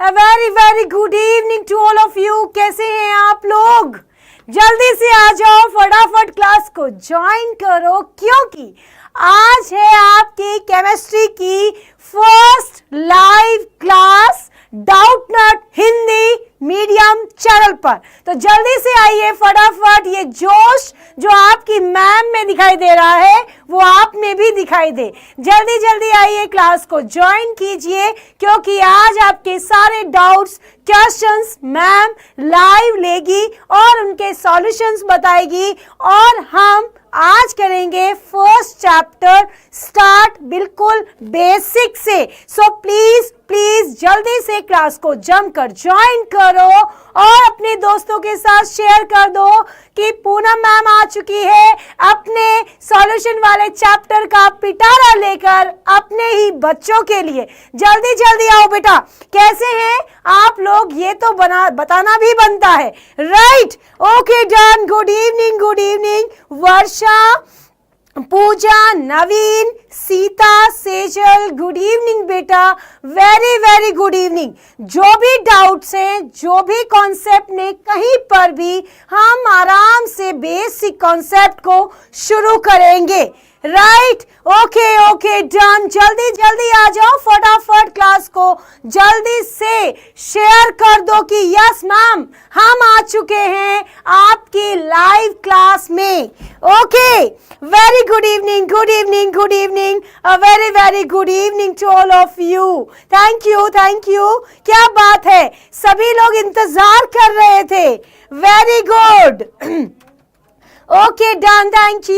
Very good evening to all of you. कैसे हैं आप लोग? जल्दी से आ जाओ, फटाफट क्लास को ज्वाइन करो, क्योंकि आज है आपकी केमिस्ट्री की फर्स्ट लाइव क्लास डाउट नट हिंदी मीडियम चैनल पर। तो जल्दी से आइए, फटाफट ये जोश जो आपकी मैम में दिखाई दे रहा है वो आप में भी दिखाई दे। जल्दी जल्दी आइए, क्लास को ज्वाइन कीजिए, क्योंकि आज आपके सारे डाउट्स क्वेश्चंस मैम लाइव लेगी और उनके सॉल्यूशंस बताएगी। और हम आज करेंगे फर्स्ट चैप्टर स्टार्ट बिल्कुल बेसिक से। सो प्लीज जल्दी से क्लास को जमकर ज्वाइन करो और अपने दोस्तों के साथ शेयर कर दो कि पूनम मैम आ चुकी है अपने सॉल्यूशन वाले चैप्टर का पिटारा लेकर अपने ही बच्चों के लिए। जल्दी जल्दी आओ बेटा। कैसे हैं आप लोग ये तो बताना भी बनता है, right? Okay done. Good evening Varsha, Pooja, Naveen, Sita, Sejal, good evening बेटा। Very good evening. जो भी डाउट्स हैं, जो भी कॉन्सेप्ट ने कहीं पर भी, हम आराम से बेसिक कॉन्सेप्ट को शुरू करेंगे, राइट? Okay done. जल्दी आ जाओ, फटाफट क्लास को जल्दी से शेयर कर दो कि यस मैम हम आ चुके हैं आपकी लाइव क्लास में। Okay, very good evening a very good evening to all of you. Thank you. क्या बात है, सभी लोग इंतजार कर रहे थे। Very good. Okay done, thank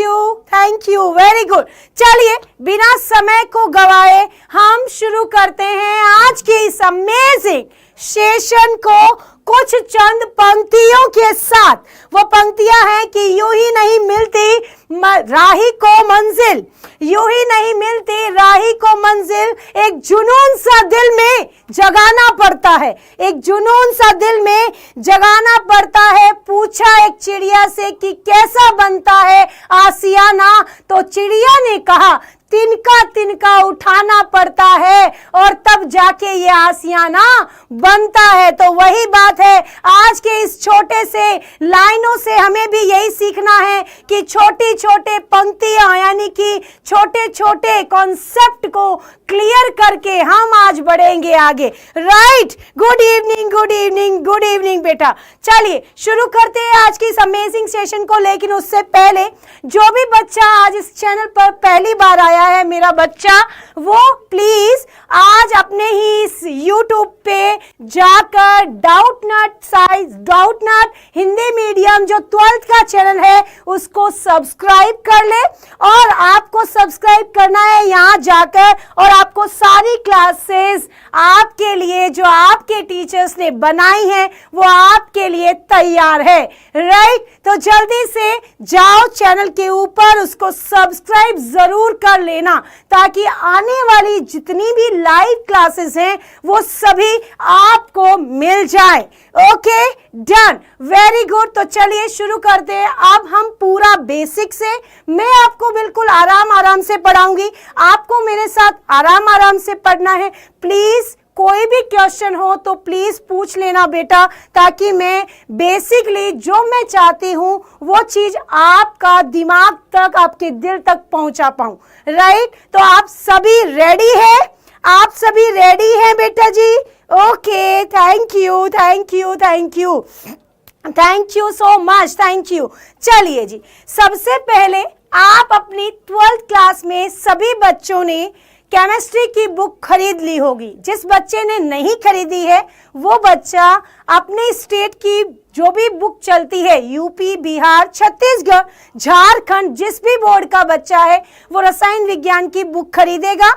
you very good. चलिए बिना समय को गवाए हम शुरू करते हैं आज के इस अमेजिंग सेशन को कुछ चंद पंक्तियों के साथ। वो पंक्तियां हैं कि यूं ही नहीं मिलती राही को मंजिल, यूं ही नहीं मिलती राही को मंजिल, एक जुनून सा दिल में जगाना पड़ता है, एक जुनून सा दिल में जगाना पड़ता है। पूछा एक चिड़िया से कि कैसा बनता है आसियाना, तो चिड़िया ने कहा तिनका उठाना पड़ता है और तब जाके ये आसियाना बनता है। तो वही बात है, आज के इस छोटे से लाइनों से हमें भी यही सीखना है कि छोटी छोटे पंक्तियां यानी कि छोटे छोटे कॉन्सेप्ट को क्लियर करके हम आज बढ़ेंगे आगे, राइट? गुड इवनिंग बेटा। चलिए शुरू करते हैं आज की इस अमेजिंग सेशन को। लेकिन उससे पहले जो भी बच्चा आज इस चैनल पर पहली बार आया है, मेरा बच्चा, वो प्लीज आज अपने ही इस YouTube पे जाकर डाउट नट हिंदी मीडियम जो 12th का चैनल है उसको सब्सक्राइब कर ले। और आपको सब्सक्राइब करना है यहाँ जाकर, और आपको सारी क्लासेस आपके लिए जो आपके टीचर्स ने बनाई हैं वो आपके लिए तैयार है, राइट? तो जल्दी से जाओ चैनल के ऊपर, उसको सब्सक्राइब जरूर कर लेना ताकि आने वाली जितनी भी लाइव क्लासेस हैं वो सभी आपको मिल जाए। Okay done, very good. तो चलिए शुरू करते हैं। अब हम पूरा बेसिक से, मैं आपको बिल्कुल आराम से पढ़ाऊंगी, आपको मेरे साथ आराम से पढ़ना है। प्लीज कोई भी क्वेश्चन हो तो प्लीज पूछ लेना बेटा, ताकि मैं बेसिकली जो मैं चाहती हूं वो चीज आपका दिमाग तक, आपके दिल तक पहुंचा पाऊं, राइट? तो आप सभी रेडी हैं? आप सभी रेडी हैं बेटा जी? Okay, thank you so much, thank you. चलिए जी, सबसे पहले आप अपनी 12th क्लास में सभी बच्चों ने केमिस्ट्री की बुक खरीद ली होगी। जिस बच्चे ने नहीं खरीदी है वो बच्चा अपने स्टेट की जो भी बुक चलती है, यूपी, बिहार, छत्तीसगढ़, झारखंड, जिस भी बोर्ड का बच्चा है वो रसायन विज्ञान की बुक खरीदेगा।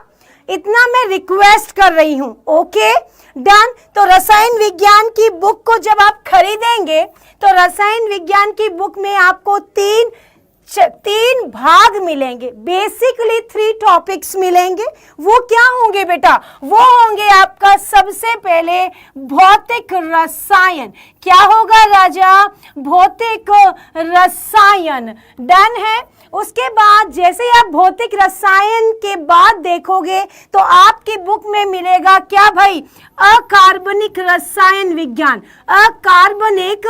इतना मैं रिक्वेस्ट कर रही हूं। Okay done. तो रसायन विज्ञान की बुक को जब आप खरीदेंगे तो रसायन विज्ञान की बुक में आपको तीन भाग मिलेंगे, बेसिकली 3 टॉपिक्स मिलेंगे। वो क्या होंगे बेटा? वो होंगे आपका सबसे पहले भौतिक रसायन। क्या होगा राजा? भौतिक रसायन। डन है। उसके बाद जैसे ही आप भौतिक रसायन के बाद देखोगे तो आपकी बुक में मिलेगा क्या भाई, अकार्बनिक रसायन विज्ञान, अकार्बनिक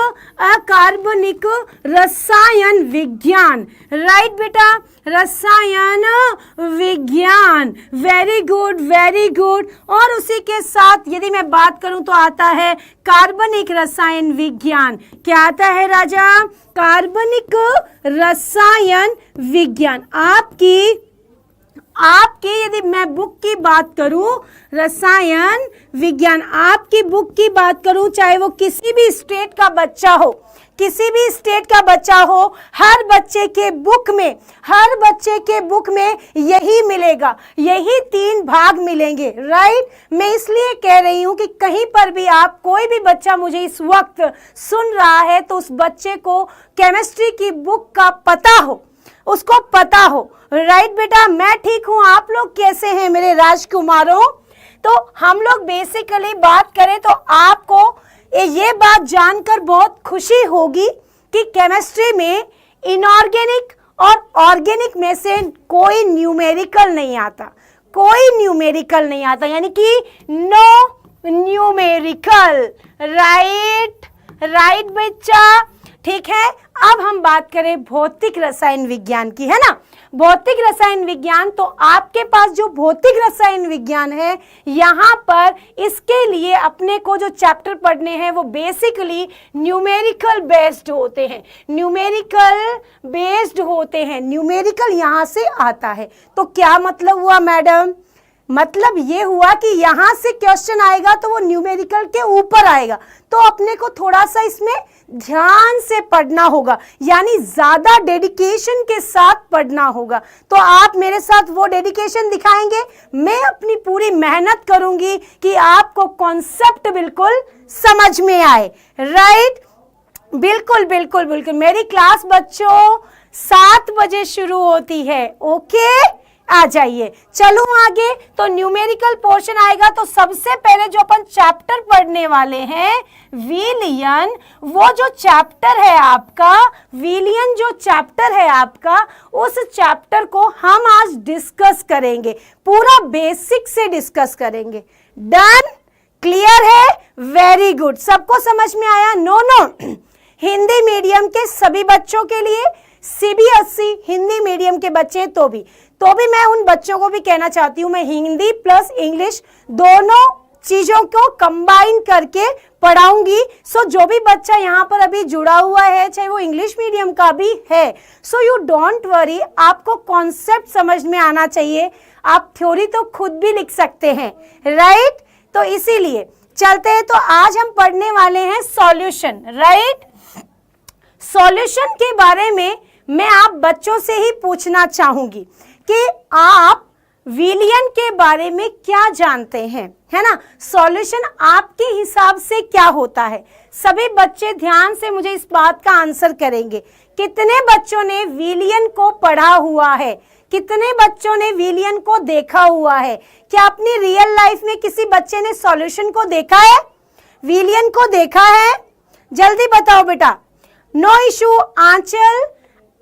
रसायन विज्ञान, राइट बेटा, रसायन विज्ञान, वेरी गुड वेरी गुड। और उसी के साथ यदि मैं बात करूं तो आता है कार्बनिक रसायन विज्ञान। क्या आता है राजा, कार्बनिक रसायन विज्ञान। आपकी यदि मैं बुक की बात करूं, रसायन विज्ञान, आपकी बुक की बात करूं, चाहे वो किसी भी स्टेट का बच्चा हो, किसी भी स्टेट का बच्चा हो, हर बच्चे के बुक में यही मिलेगा, यही 3 भाग मिलेंगे, राइट। मैं इसलिए कह रही हूं कि कहीं पर भी आप, कोई भी बच्चा मुझे इस वक्त सुन रहा है तो उस बच्चे को केमिस्ट्री की बुक का पता हो, उसको पता हो, राइट बेटा। मैं ठीक हूं, आप लोग कैसे हैं मेरे राजकुमारों। तो हम लोग बेसिकली बात करें तो आपको ये बात जानकर बहुत खुशी होगी कि केमिस्ट्री में इनऑर्गेनिक और ऑर्गेनिक में से कोई न्यूमेरिकल नहीं आता, कोई न्यूमेरिकल नहीं आता, यानी कि नो न्यूमेरिकल, राइट राइट बच्चा, ठीक है। अब हम बात करें भौतिक रसायन विज्ञान की, है ना, भौतिक रसायन विज्ञान। तो आपके पास जो भौतिक रसायन विज्ञान है, यहाँ पर इसके लिए अपने को जो चैप्टर पढ़ने हैं वो बेसिकली न्यूमेरिकल बेस्ड होते हैं, न्यूमेरिकल बेस्ड होते हैं, न्यूमेरिकल यहाँ से आता है। तो क्या मतलब हुआ मैडम, मतलब ये हुआ कि यहां से क्वेश्चन आएगा तो वो न्यूमेरिकल के ऊपर आएगा, तो अपने को थोड़ा सा इसमें ध्यान से पढ़ना होगा, यानी ज्यादा डेडिकेशन के साथ पढ़ना होगा। तो आप मेरे साथ वो डेडिकेशन दिखाएंगे, मैं अपनी पूरी मेहनत करूंगी कि आपको कॉन्सेप्ट बिल्कुल समझ में आए, राइट। बिल्कुल बिल्कुल बिल्कुल। मेरी क्लास बच्चों 7 बजे शुरू होती है, ओके, आ जाइए। चलो आगे, तो न्यूमेरिकल पोर्शन आएगा तो सबसे पहले जो अपन चैप्टर पढ़ने वाले हैं विलियन, वो जो चैप्टर है आपका, विलियन जो चैप्टर है आपका, उस चैप्टर को हम आज डिस्कस करेंगे, पूरा बेसिक से डिस्कस करेंगे। डन, क्लियर है, वेरी गुड। सबको समझ में आया? नो हिंदी मीडियम के सभी बच्चों के लिए, सीबीएसई हिंदी मीडियम के बच्चे तो भी मैं उन बच्चों को भी कहना चाहती हूँ, मैं हिंदी प्लस इंग्लिश दोनों चीजों को कंबाइन करके पढ़ाऊंगी। सो जो भी बच्चा यहाँ पर अभी जुड़ा हुआ है, चाहे वो इंग्लिश मीडियम का भी है, सो यू डोंट वरी, आपको कॉन्सेप्ट समझ में आना चाहिए। आप थ्योरी तो खुद भी लिख सकते हैं, राइट। तो इसीलिए चलते हैं। तो आज हम पढ़ने वाले हैं सॉल्यूशन, राइट। सॉल्यूशन के बारे में मैं आप बच्चों से ही पूछना चाहूंगी कि आप विलियन के बारे में क्या जानते हैं, है ना। सॉल्यूशन आपके हिसाब से क्या होता है? सभी बच्चे ध्यान से मुझे इस बात का आंसर करेंगे। कितने बच्चों ने विलियन को पढ़ा हुआ है? कितने बच्चों ने विलियन को देखा हुआ है? क्या अपनी रियल लाइफ में किसी बच्चे ने सॉल्यूशन को देखा है, विलियन को देखा है? जल्दी बताओ बेटा। No issue. Anchal,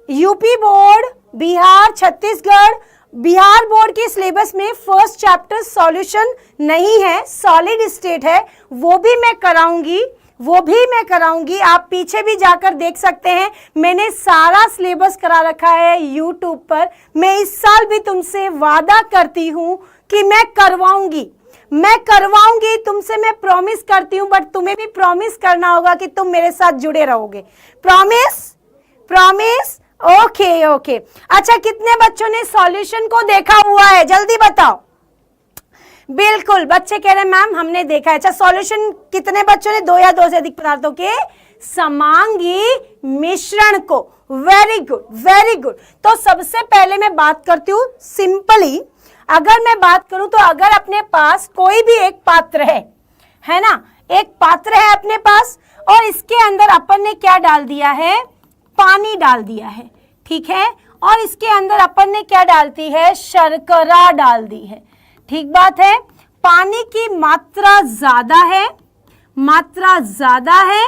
UP board, Bihar, Chhattisgarh, Bihar board के सिलेबस में फर्स्ट चैप्टर सॉल्यूशन नहीं है, सॉलिड स्टेट है, वो भी मैं कराऊंगी। आप पीछे भी जाकर देख सकते हैं, मैंने सारा सिलेबस करा रखा है यूट्यूब पर। मैं इस साल भी तुमसे वादा करती हूँ कि मैं करवाऊंगी, तुमसे मैं प्रॉमिस करती हूँ। बट तुम्हें भी प्रॉमिस करना होगा कि तुम मेरे साथ जुड़े रहोगे। प्रॉमिस। ओके। अच्छा, कितने बच्चों ने सॉल्यूशन को देखा हुआ है? जल्दी बताओ। बिल्कुल, बच्चे कह रहे हैं मैम हमने देखा है। अच्छा, सॉल्यूशन कितने बच्चों ने? 2 या 2 से अधिक पदार्थों के समांगी मिश्रण को। Very good. तो सबसे पहले मैं बात करती हूँ सिंपली। अगर मैं बात करूं तो अगर अपने पास कोई भी एक पात्र है ना, एक पात्र है अपने पास, और इसके अंदर अपन ने क्या डाल दिया है? पानी डाल दिया है, ठीक है। और इसके अंदर अपन ने क्या डालती है? शर्करा डाल दी है, ठीक बात है। पानी की मात्रा ज्यादा है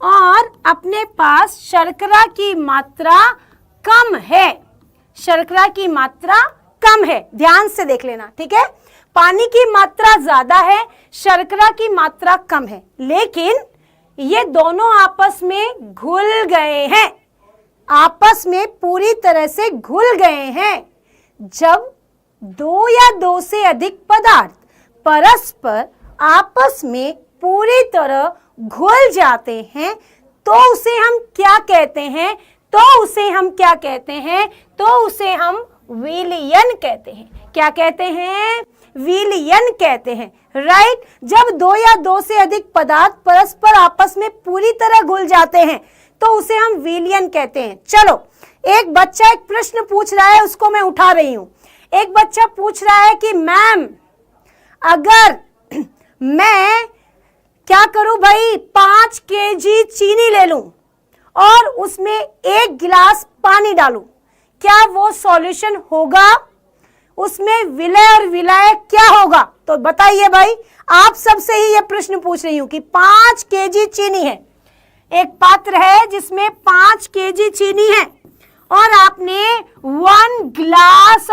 और अपने पास शर्करा की मात्रा कम है। शर्करा की मात्रा कम है। ध्यान से देख लेना, ठीक है। पानी की मात्रा ज्यादा है, शर्करा की मात्रा कम है, लेकिन ये दोनों आपस में घुल गए हैं, आपस में पूरी तरह से घुल गए हैं। जब दो या दो से अधिक पदार्थ परस्पर आपस में पूरी तरह घुल जाते हैं तो उसे हम क्या कहते हैं? तो उसे हम विलयन कहते हैं। क्या कहते हैं? विलयन कहते हैं, राइट। जब दो या दो से अधिक पदार्थ परस्पर आपस में पूरी तरह घुल जाते हैं तो उसे हम विलयन कहते हैं। चलो, एक बच्चा एक प्रश्न पूछ रहा है, उसको मैं उठा रही हूं। एक बच्चा पूछ रहा है कि मैम, अगर मैं क्या करूं भाई, 5 kg चीनी ले लूं और उसमें 1 गिलास पानी डालूं, क्या वो सॉल्यूशन होगा? उसमें विलय और विलायक क्या होगा? तो बताइए भाई, आप सबसे ही ये प्रश्न पूछ रही हूं कि 5 kg चीनी है, एक पात्र है जिसमें 5 kg चीनी है और आपने 1 ग्लास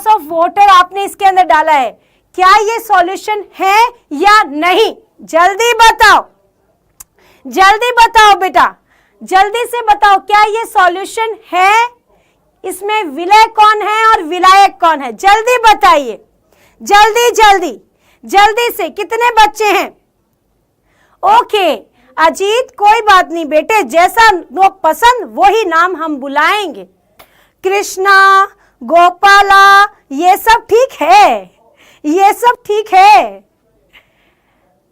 ऑफ वाटर आपने इसके अंदर डाला है। क्या ये सॉल्यूशन है या नहीं? जल्दी बताओ बेटा, जल्दी से बताओ, क्या ये सॉल्यूशन है? इसमें विलय कौन है और विलायक कौन है? जल्दी बताइए, जल्दी से। कितने बच्चे हैं? ओके अजीत, कोई बात नहीं बेटे, जैसा वो पसंद वही नाम हम बुलाएंगे। कृष्णा, गोपाला, ये सब ठीक है।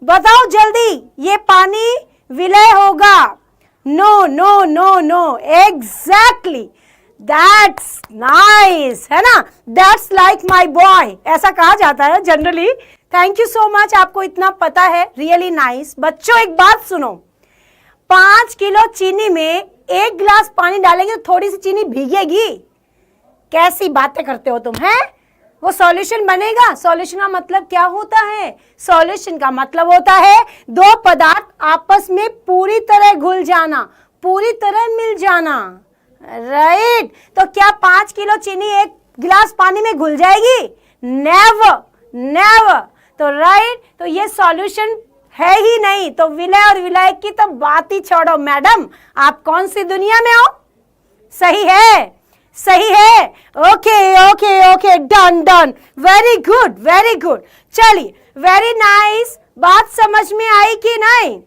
बताओ जल्दी, ये पानी विलय होगा? नो, एग्जैक्टली, दैट्स नाइस, है ना, दैट्स लाइक माई बॉय, ऐसा कहा जाता है generally. Thank you so much, आपको इतना पता है, रियली नाइस। बच्चों एक बात सुनो, 5 किलो चीनी में 1 गिलास पानी डालेंगे तो थोड़ी सी चीनी भीगेगी। कैसी बातें करते हो तुम, हैं? वो सॉल्यूशन बनेगा? सॉल्यूशन का मतलब क्या होता है? सॉल्यूशन का मतलब होता है दो पदार्थ आपस में पूरी तरह घुल जाना, पूरी तरह मिल जाना, राइट। तो क्या 5 किलो चीनी 1 गिलास पानी में घुल जाएगी? नेवर। तो राइट, तो ये सॉल्यूशन है ही नहीं। तो विलय और विलायक की तो बात ही छोड़ो मैडम, आप कौन सी दुनिया में हो? सही है। Okay, done, very good. चलिए, वेरी नाइस। बात समझ में आई कि नहीं?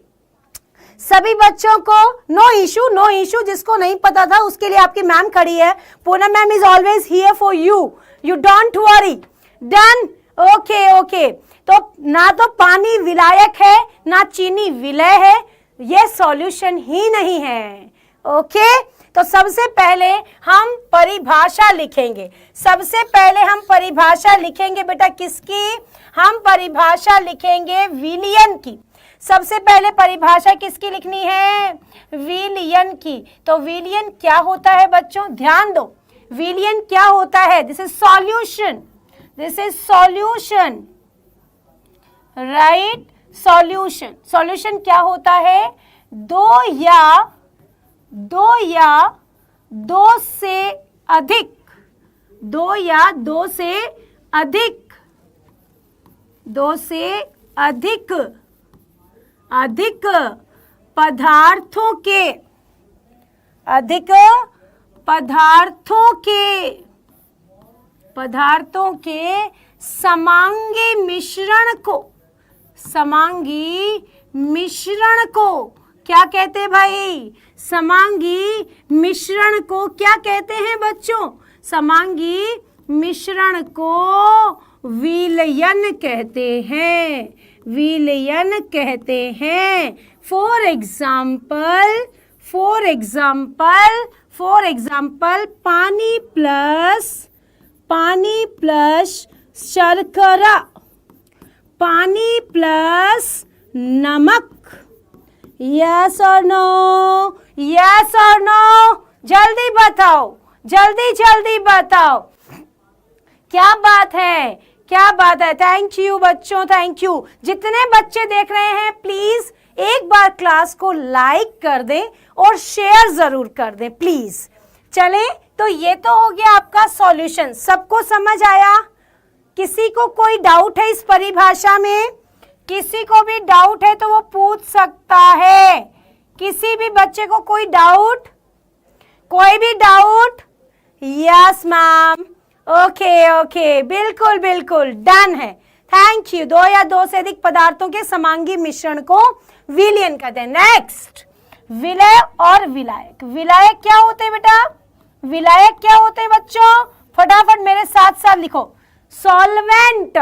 सभी बच्चों को नो इशू। जिसको नहीं पता था उसके लिए आपकी मैम खड़ी है। Poonam ma'am is always here for you don't worry. Done, okay. तो ना तो पानी विलायक है ना चीनी विलय है, ये सॉल्यूशन ही नहीं है। ओके, तो सबसे पहले हम परिभाषा लिखेंगे। बेटा किसकी? हम परिभाषा लिखेंगे विलयन की। सबसे पहले परिभाषा किसकी लिखनी है? विलयन की। तो विलयन क्या होता है बच्चों? ध्यान दो, विलयन क्या होता है? This is solution, right. Solution क्या होता है? दो या दो से अधिक पदार्थों के समांगी मिश्रण को क्या कहते हैं भाई? समांगी मिश्रण को क्या कहते हैं बच्चों? समांगी मिश्रण को विलयन कहते हैं। फॉर एग्जाम्पल पानी प्लस शर्करा, पानी प्लस नमक। यस और नो? जल्दी बताओ। क्या बात है? थैंक यू बच्चों, थैंक यू। जितने बच्चे देख रहे हैं प्लीज एक बार क्लास को लाइक कर दें और शेयर जरूर कर दें प्लीज। चले, तो ये तो हो गया आपका सॉल्यूशन। सबको समझ आया? किसी को कोई डाउट है इस परिभाषा में? किसी को भी डाउट है तो वो पूछ सकता है। किसी भी बच्चे को कोई डाउट? कोई भी doubt? Yes ma'am, okay okay, बिल्कुल बिल्कुल डन है, थैंक यू। दो या दो से अधिक पदार्थों के समांगी मिश्रण को विलयन कहते हैं। नेक्स्ट, विलय और विलायक। विलायक क्या होते हैं बेटा? विलायक क्या होते हैं बच्चों? फटाफट मेरे साथ साथ लिखो। Solvent,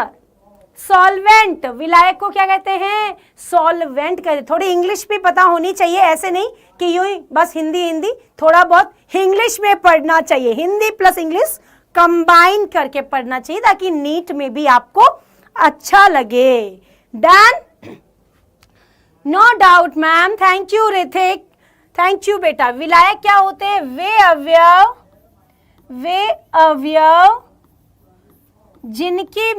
solvent. विलायक को क्या कहते हैं? सॉल्वेंट कहते हैं। थोड़ी इंग्लिश भी पता होनी चाहिए, ऐसे नहीं कि यूं ही बस हिंदी हिंदी, थोड़ा बहुत इंग्लिश में पढ़ना चाहिए। हिंदी प्लस इंग्लिश कंबाइन करके पढ़ना चाहिए ताकि नीट में भी आपको अच्छा लगे। Done? No doubt ma'am, thank you Hrithik, thank you बेटा। विलायक क्या होते हैं? वे अवयव, वे अवयव जिनकी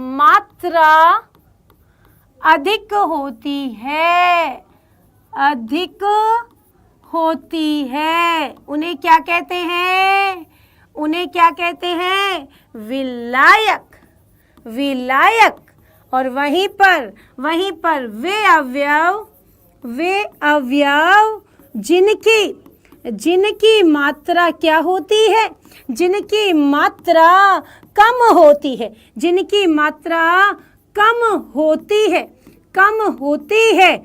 मात्रा अधिक होती है, अधिक होती है, उन्हें क्या कहते हैं? उन्हें क्या कहते हैं? विलायक, विलायक। और वहीं पर वे अवयव जिनकी मात्रा क्या होती है? जिनकी मात्रा कम होती है, जिनकी मात्रा कम होती है, कम होती है,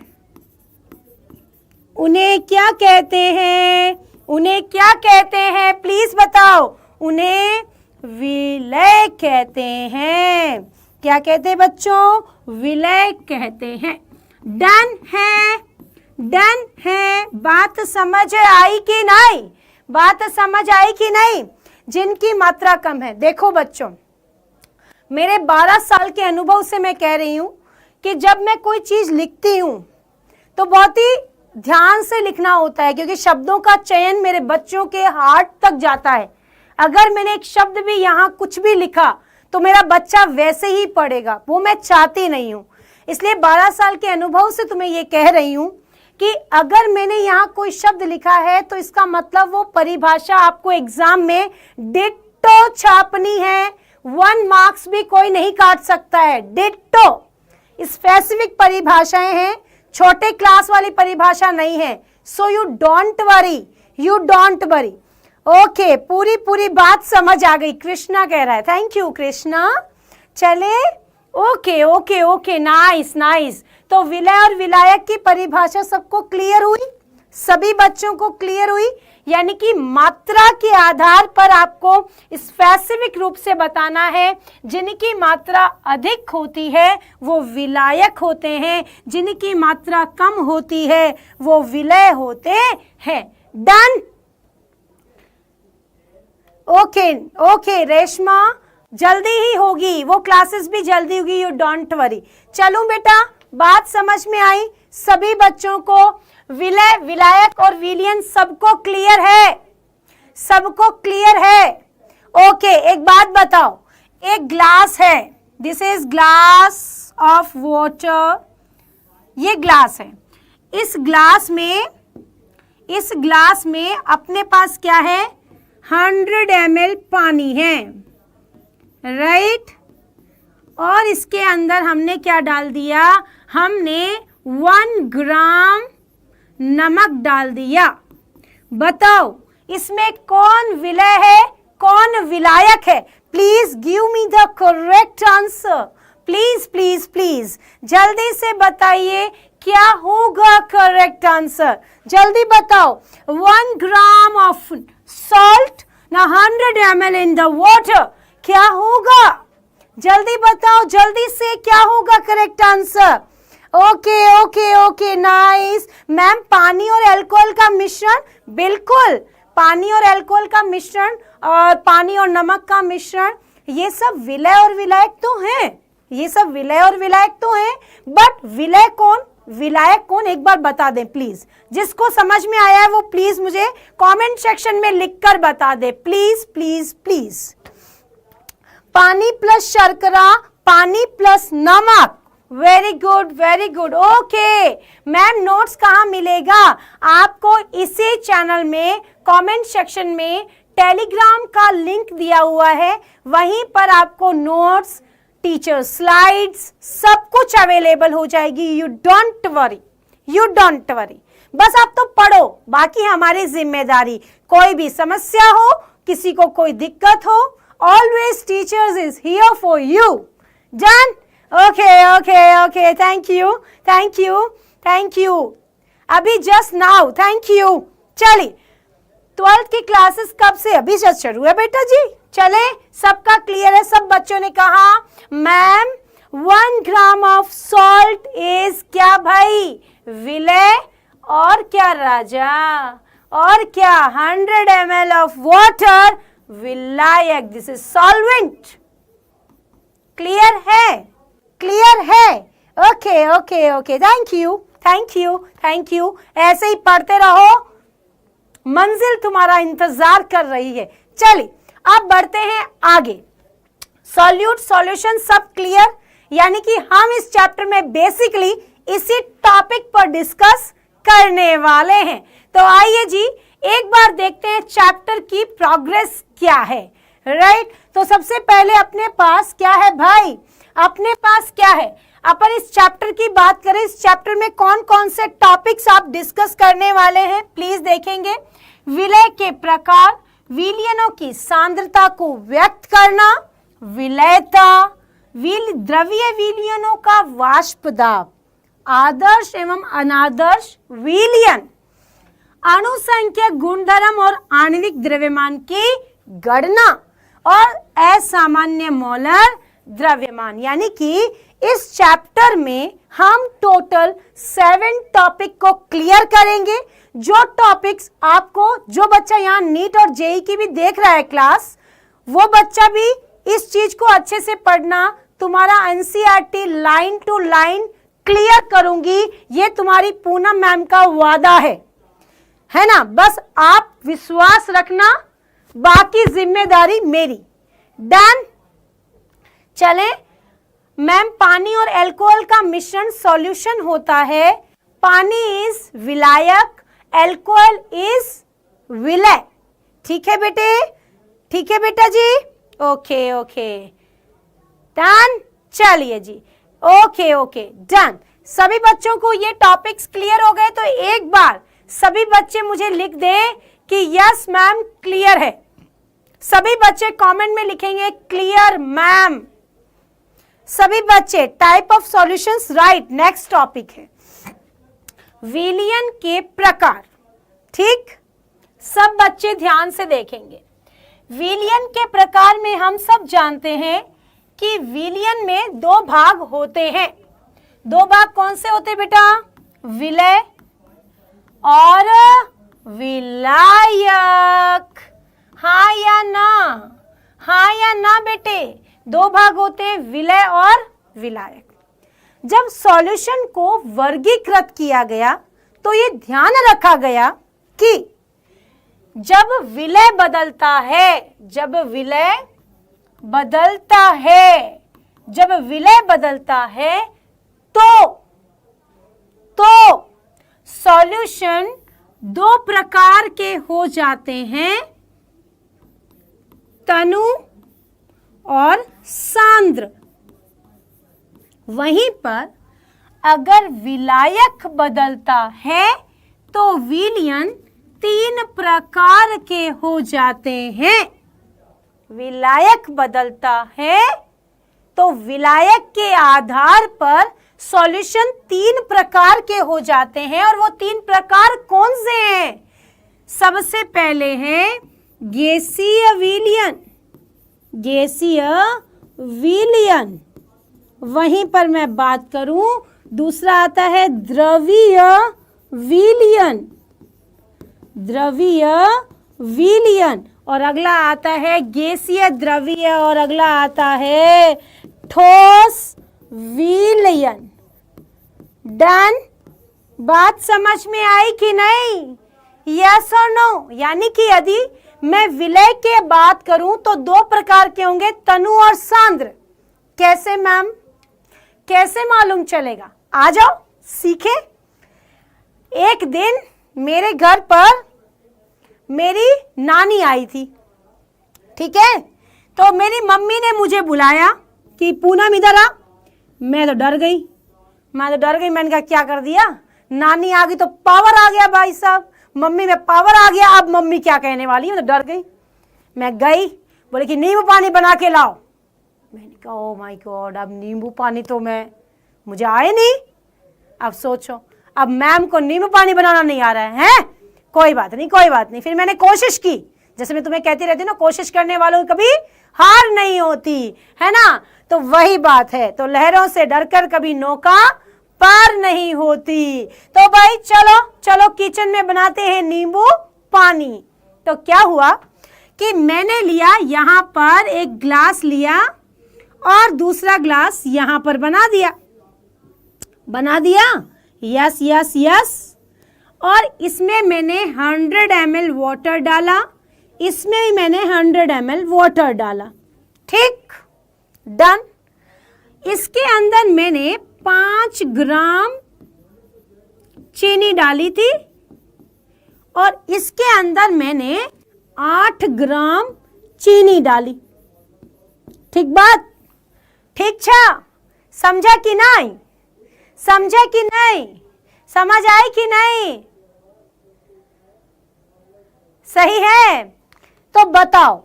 उन्हें क्या कहते हैं? उन्हें क्या कहते हैं? प्लीज बताओ। उन्हें विलय कहते हैं। क्या कहते हैं बच्चों? विलय कहते हैं। डन है? डन है? बात समझ आई कि नहीं? बात समझ आई कि नहीं? जिनकी मात्रा कम है। देखो बच्चों, मेरे 12 साल के अनुभव से मैं कह रही हूं कि जब मैं कोई चीज लिखती हूं तो बहुत ही ध्यान से लिखना होता है, क्योंकि शब्दों का चयन मेरे बच्चों के हार्ट तक जाता है। अगर मैंने एक शब्द भी यहाँ कुछ भी लिखा तो मेरा बच्चा वैसे ही पढ़ेगा, वो मैं चाहती नहीं हूँ। इसलिए 12 साल के अनुभव से तुम्हें ये कह रही हूँ कि अगर मैंने यहाँ कोई शब्द लिखा है तो इसका मतलब वो परिभाषा आपको एग्जाम में डिट्टो छापनी है। 1 मार्क्स भी कोई नहीं काट सकता है। डिट्टो स्पेसिफिक परिभाषाएं हैं, छोटे क्लास वाली परिभाषा नहीं है। So you don't worry, you don't worry. Okay, पूरी बात समझ आ गई, कृष्णा कह रहा है। Thank you Krishna. चले, okay okay okay, nice nice. तो विलय और विलायक की परिभाषा सबको क्लियर हुई? सभी बच्चों को क्लियर हुई? यानी कि मात्रा के आधार पर आपको स्पेसिफिक रूप से बताना है। जिनकी मात्रा अधिक होती है वो विलायक होते हैं, जिनकी मात्रा कम होती है वो विलय होते हैं। डन? ओके ओके रेशमा, जल्दी ही होगी वो क्लासेस भी जल्दी होगी, यू डोंट वरी। चलो बेटा, बात समझ में आई सभी बच्चों को? विलय, विलायक और विलयन सबको क्लियर है? सबको क्लियर है? ओके, एक बात बताओ, एक ग्लास है, this is glass of water, ये ग्लास है। इस ग्लास में अपने पास क्या है? 100 ml पानी है, राइट? और इसके अंदर हमने क्या डाल दिया? हमने 1 ग्राम नमक डाल दिया। बताओ इसमें कौन विलय है, कौन विलायक है? Please give me the correct answer, please please please जल्दी से बताइए क्या होगा करेक्ट आंसर, जल्दी बताओ। 1 ग्राम ऑफ सॉल्ट ना 100 ml इन द वाटर, क्या होगा? जल्दी बताओ, जल्दी से क्या होगा correct answer? Okay okay okay, nice ma'am. पानी और अल्कोहल का मिश्रण, बिल्कुल, पानी और अल्कोहल का मिश्रण और पानी और नमक का मिश्रण, ये सब विलय और विलायक तो हैं, ये सब विलय और विलायक तो हैं। बट विलय कौन, विलायक कौन, एक बार बता दें प्लीज। जिसको समझ में आया है वो प्लीज मुझे कमेंट सेक्शन में लिखकर बता दे, प्लीज प्लीज प्लीज। पानी प्लस शर्करा, पानी प्लस नमक, very good very good. Okay ma'am, notes कहाँ मिलेगा आपको? इसी चैनल में कमेंट सेक्शन में टेलीग्राम का लिंक दिया हुआ है, वहीं पर आपको नोट्स, टीचर स्लाइड्स सब कुछ अवेलेबल हो जाएगी। You don't worry, you don't worry, बस आप तो पढ़ो, बाकी हमारी जिम्मेदारी। कोई भी समस्या हो, किसी को कोई दिक्कत हो, always teachers is here for you. Done? Okay okay okay, thank you thank you thank you. अभी जस्ट नाउ, थैंक यू। चलिए 12th की क्लासेस कब से? अभी जस्ट शुरू है बेटा जी। चले, सबका क्लियर है? सब बच्चों ने कहा ma'am 1 gram of salt is क्या भाई? विलय। और क्या राजा? और क्या? 100 ml ऑफ वाटर, विलायक। This is solvent. क्लियर है? क्लियर है? Okay okay okay, thank you thank you thank you. ऐसे ही पढ़ते रहो, मंजिल तुम्हारा इंतजार कर रही है। चलिए अब बढ़ते हैं आगे। सॉल्यूट, सॉल्यूशन सब क्लियर, यानी कि हम इस चैप्टर में बेसिकली इसी टॉपिक पर डिस्कस करने वाले हैं। तो आइए जी एक बार देखते हैं चैप्टर की प्रोग्रेस क्या है। राइट, तो सबसे पहले अपने पास क्या है भाई? अपने पास क्या है? अपन इस चैप्टर की बात करें, इस चैप्टर में कौन कौन से टॉपिक्स आप डिस्कस करने वाले हैं प्लीज देखेंगे। विलय के प्रकार, विलयनों की सांद्रता को व्यक्त करना, विलयता, द्रवीय विलयनों का वाष्प दाब, आदर्श एवं अनादर्श विलयन, अणुसंख्यक गुणधर्म और आणविक द्रव्यमान की गणना, और असामान्य मोलर द्रव्यमान। यानी कि इस चैप्टर में हम टोटल 7 टॉपिक को क्लियर करेंगे। जो टॉपिक्स आपको, जो बच्चा यहाँ नीट और जेई की भी देख रहा है क्लास, वो बच्चा भी इस चीज को अच्छे से पढ़ना। तुम्हारा NCERT line to line clear करूंगी, ये तुम्हारी पूनम मैम का वादा है ना? बस आप विश्वास रखना, बाकी जिम्मेदारी मेरी। डन? चले मैम, पानी और अल्कोहल का मिश्रण सॉल्यूशन होता है। पानी इज विलायक, अल्कोहल इज विलय। ठीक है बेटे? ठीक है बेटा जी? Okay okay, done. चलिए जी, ओके ओके, डन। सभी बच्चों को ये टॉपिक्स क्लियर हो गए? तो एक बार सभी बच्चे मुझे लिख दें कि यस मैम क्लियर है। सभी बच्चे कमेंट में लिखेंगे क्लियर मैम। सभी बच्चे, type of solutions, right. Next topic है विलयन के प्रकार। ठीक, सब बच्चे ध्यान से देखेंगे। विलयन के प्रकार में हम सब जानते हैं कि विलयन में 2 भाग होते हैं। 2 भाग कौन से होते बेटा? विलय और विलायक। हाँ या ना? हाँ या ना बेटे? 2 भाग होते हैं, विलय और विलायक। जब सॉल्यूशन को वर्गीकृत किया गया तो ये ध्यान रखा गया कि जब विलय बदलता है, जब विलय बदलता है तो सॉल्यूशन 2 प्रकार के हो जाते हैं, तनु और सांद्र। वहीं पर अगर विलायक बदलता है तो विलयन 3 प्रकार के हो जाते हैं। विलायक बदलता है तो विलायक के आधार पर सॉल्यूशन 3 प्रकार के हो जाते हैं। और वो 3 प्रकार कौन से हैं? सबसे पहले है गैसीय विलयन, गैसीय विलयन। वहीं पर मैं बात करूं, दूसरा आता है द्रवीय विलयन, द्रवीय विलयन, और अगला आता है गैसीय द्रवीय, और अगला आता है ठोस विलयन। डन? बात समझ में आई कि नहीं? यस और नो? यानी कि यदि मैं विलय के बात करूं तो 2 प्रकार के होंगे, तनु और सांद्र। कैसे मैम? कैसे मालूम चलेगा? आ जाओ सीखे। एक दिन मेरे घर पर मेरी नानी आई थी, ठीक है। तो मेरी मम्मी ने मुझे बुलाया कि पूनम इधर आ। मैं तो डर गई, मैंने कहा क्या कर दिया, नानी आ गई तो पावर आ गया भाई साहब, मम्मी में पावर आ गया, अब मम्मी क्या कहने वाली है, मैं तो डर गई। मैं गई, बोले कि नींबू पानी बना के लाओ। मैंने कहा ओ माय गॉड, अब नींबू पानी तो मुझे आए नहीं। अब सोचो, अब मैम को नींबू पानी बनाना नहीं आ रहा है, कोई बात नहीं। फिर मैंने कोशिश की, जैसे मैं तुम्हें कहती रहती हूँ ना, कोशिश करने वालों की कभी हार नहीं होती है ना। तो वही बात है, तो लहरों से डरकर कभी नौका पार नहीं होती। तो भाई चलो किचन में बनाते हैं नींबू पानी। तो क्या हुआ कि मैंने लिया, यहाँ पर एक ग्लास लिया और दूसरा ग्लास यहाँ पर बना दिया। यस। और इसमें मैंने 100 ml वाटर डाला, इसमें भी मैंने 100 ml वाटर डाला, ठीक, डन। इसके अंदर मैंने 5 ग्राम चीनी डाली थी और इसके अंदर मैंने 8 ग्राम चीनी डाली, ठीक बात, ठीक छा, समझा कि नहीं, समझ आई कि नहीं, सही है। तो बताओ,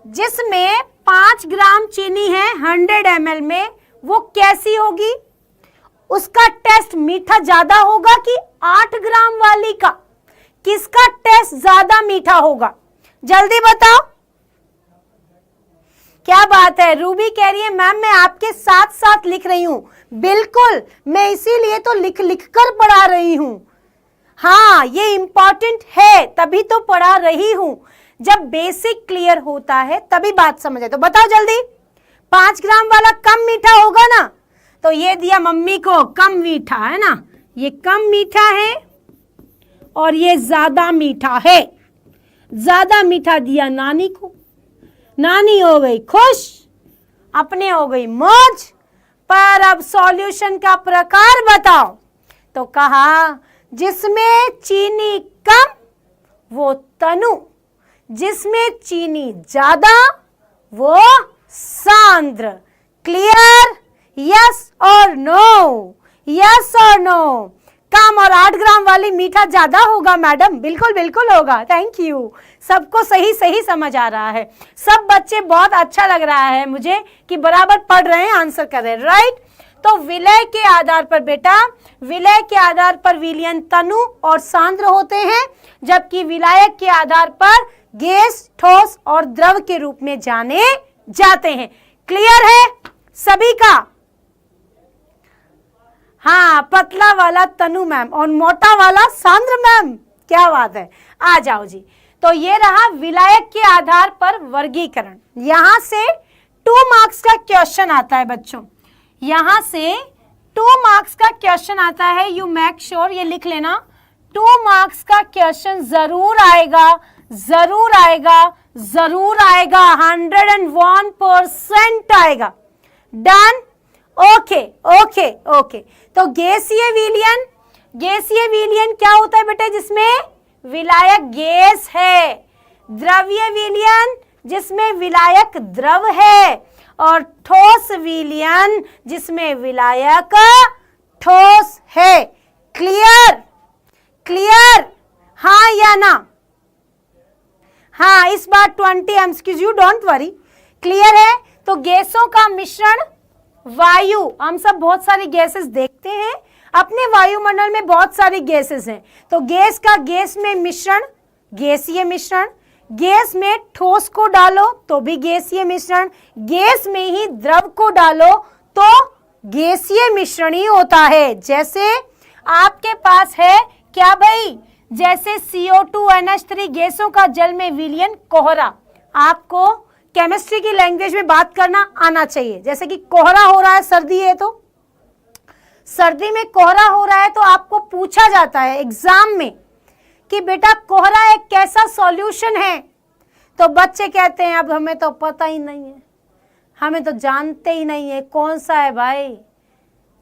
जिसमें 5 ग्राम चीनी है 100 ml में, वो कैसी होगी? उसका टेस्ट मीठा ज्यादा होगा कि 8 ग्राम वाली का? किसका टेस्ट ज्यादा मीठा होगा? जल्दी बताओ। क्या बात है, रूबी कह रही है मैम मैं आपके साथ साथ लिख रही हूं। बिल्कुल, मैं इसीलिए तो लिख कर पढ़ा रही हूं। हाँ, ये इंपॉर्टेंट है, तभी तो पढ़ा रही हूं। जब बेसिक क्लियर होता है तभी बात समझ आए। तो बताओ जल्दी, 5 ग्राम वाला कम मीठा होगा ना? तो ये दिया मम्मी को कम मीठा, है ना, ये कम मीठा है और ये ज्यादा मीठा है। ज्यादा मीठा दिया नानी को, नानी हो गई खुश, अपने हो गई मौज। पर अब सॉल्यूशन का प्रकार बताओ। तो कहा जिसमें चीनी कम वो तनु, जिसमें चीनी ज्यादा वो सांद्र। क्लियर? यस और नो, यस और नो। कम और 8 ग्राम वाली मीठा ज्यादा होगा मैडम? बिल्कुल होगा। थैंक यू, सबको सही समझ आ रहा है। सब बच्चे, बहुत अच्छा लग रहा है मुझे कि बराबर पढ़ रहे हैं, आंसर कर रहे हैं, राइट। तो विलय के आधार पर बेटा, विलय के आधार पर विलयन तनु और सांद्र होते हैं, जबकि विलायक के आधार पर गैस, ठोस और द्रव के रूप में जाने जाते हैं। क्लियर है सभी का? हाँ, पतला वाला तनु मैम और मोटा वाला सांद्र मैम, क्या बात है। आ जाओ जी। तो ये रहा विलायक के आधार पर वर्गीकरण। यहां से 2 मार्क्स का क्वेश्चन आता है बच्चों, यहां से 2 मार्क्स का क्वेश्चन आता है। यू मेक श्योर, ये लिख लेना, 2 मार्क्स का क्वेश्चन जरूर आएगा, 101% आएगा। डन? ओके। तो गैसीय विलयन क्या होता है बेटे? जिसमें विलायक गैस है। द्रवीय विलयन जिसमें विलायक द्रव है, और ठोस विलयन जिसमें विलायक ठोस है। क्लियर? हाँ या ना? हाँ, इस बार 20 MCQ, डोंट वरी। क्लियर है? तो गैसों का मिश्रण, वायु, हम सब बहुत सारी गैसेस देखते हैं, अपने वायुमंडल में बहुत सारी गैसेस हैं। तो गैस का गैस में मिश्रण, गैसीय मिश्रण। गैस में ठोस को डालो तो भी गैसीय मिश्रण, गैस में ही द्रव को डालो तो गैसीय मिश्रण ही होता है। जैसे आपके पास है क्या भाई, जैसे CO2 NH3 गैसों का जल में विलयन कोहरा। आपको केमिस्ट्री की लैंग्वेज में बात करना आना चाहिए। जैसे कि कोहरा हो रहा है, सर्दी है, तो सर्दी में कोहरा हो रहा है तो आपको पूछा जाता है एग्जाम में कि बेटा कोहरा एक कैसा सॉल्यूशन है। तो बच्चे कहते हैं अब हमें तो पता ही नहीं है, हमें तो जानते ही नहीं है कौन सा है भाई,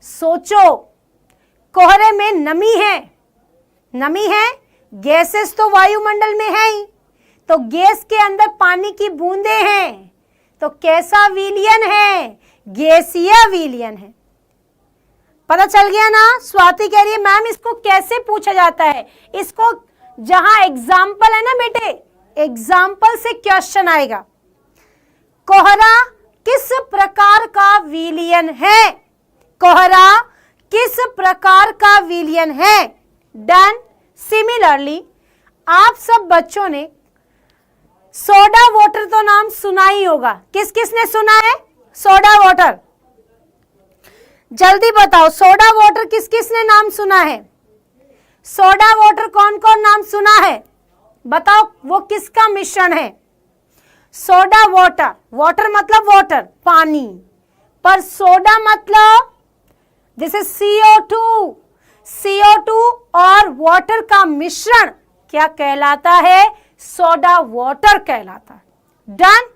सोचो, कोहरे में नमी है, नमी है, गैसेस तो वायुमंडल में है ही, तो गैस के अंदर पानी की बूंदें हैं, तो कैसा विलयन है? गैसीय विलयन है। पता चल गया ना? स्वाति कह रही है मैम इसको कैसे पूछा जाता है? इसको जहां एग्जाम्पल है ना बेटे, एग्जाम्पल से क्वेश्चन आएगा। कोहरा किस प्रकार का विलयन है? कोहरा किस प्रकार का विलयन है? डन। सिमिलरली आप सब बच्चों ने सोडा वाटर तो नाम सुना ही होगा। किस किस ने सुना है सोडा वाटर? जल्दी बताओ, सोडा वाटर किस किस ने नाम सुना है? सोडा वाटर कौन कौन नाम सुना है? बताओ वो किसका मिश्रण है? सोडा वाटर, वाटर मतलब वाटर, पानी, पर सोडा मतलब दिस इज CO2। CO2 और वाटर का मिश्रण क्या कहलाता है? सोडा वाटर कहलाता है। डन,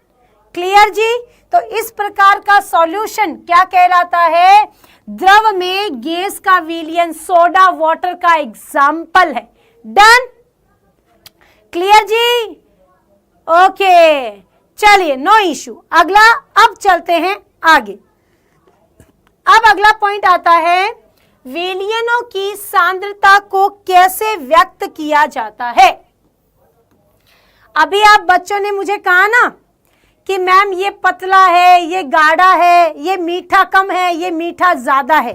क्लियर जी? तो इस प्रकार का सॉल्यूशन क्या कहलाता है? द्रव में गैस का विलयन सोडा वाटर का एग्जाम्पल है। डन, क्लियर जी? ओके, चलिए, नो इश्यू। अगला, अब चलते हैं आगे। अब अगला पॉइंट आता है, विलयनों की सांद्रता को कैसे व्यक्त किया जाता है? अभी आप बच्चों ने मुझे कहा ना कि मैम ये पतला है, ये गाढ़ा है, ये मीठा कम है, ये मीठा ज्यादा है।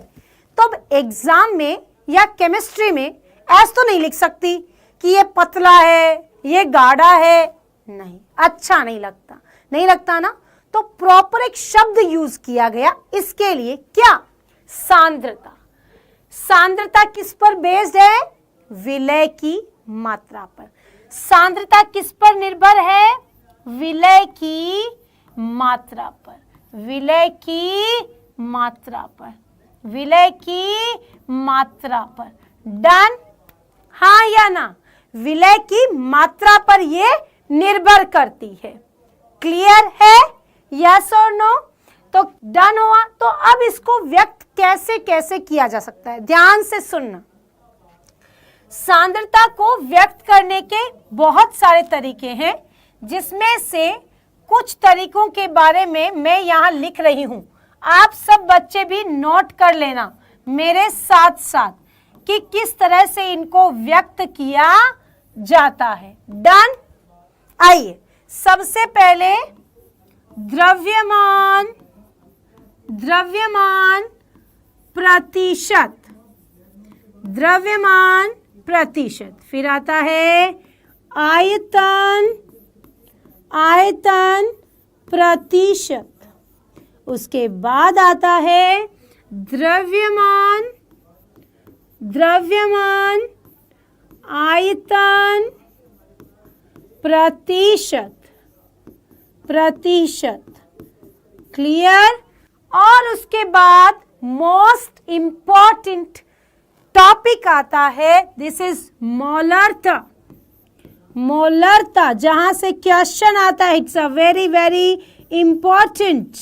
तो अब एग्जाम में या केमिस्ट्री में ऐसा तो नहीं लिख सकती कि ये पतला है, ये गाढ़ा है। नहीं, अच्छा नहीं लगता, नहीं लगता ना? तो प्रॉपर एक शब्द यूज किया गया इसके लिए, क्या? सांद्रता। सांद्रता किस पर बेस्ड है? विलय की मात्रा पर। सांद्रता किस पर निर्भर है? विलय की मात्रा पर, विलय की मात्रा पर, विलय की मात्रा पर। डन, हाँ या ना? विलय की मात्रा पर ये निर्भर करती है। क्लियर है? यस और नो? तो डन हुआ। तो अब इसको व्यक्त कैसे कैसे किया जा सकता है? ध्यान से सुनना। सांद्रता को व्यक्त करने के बहुत सारे तरीके हैं, जिसमें से कुछ तरीकों के बारे में मैं यहां लिख रही हूं। आप सब बच्चे भी नोट कर लेना मेरे साथ साथ कि किस तरह से इनको व्यक्त किया जाता है। डन, आइए, सबसे पहले द्रव्यमान, द्रव्यमान प्रतिशत, द्रव्यमान प्रतिशत, फिर आता है आयतन, आयतन प्रतिशत, उसके बाद आता है द्रव्यमान, द्रव्यमान आयतन प्रतिशत, प्रतिशत। क्लियर? और उसके बाद मोस्ट इंपॉर्टेंट टॉपिक आता है, दिस इज मोलरता, मोलरता, जहां से क्वेश्चन आता है, it's a very very important.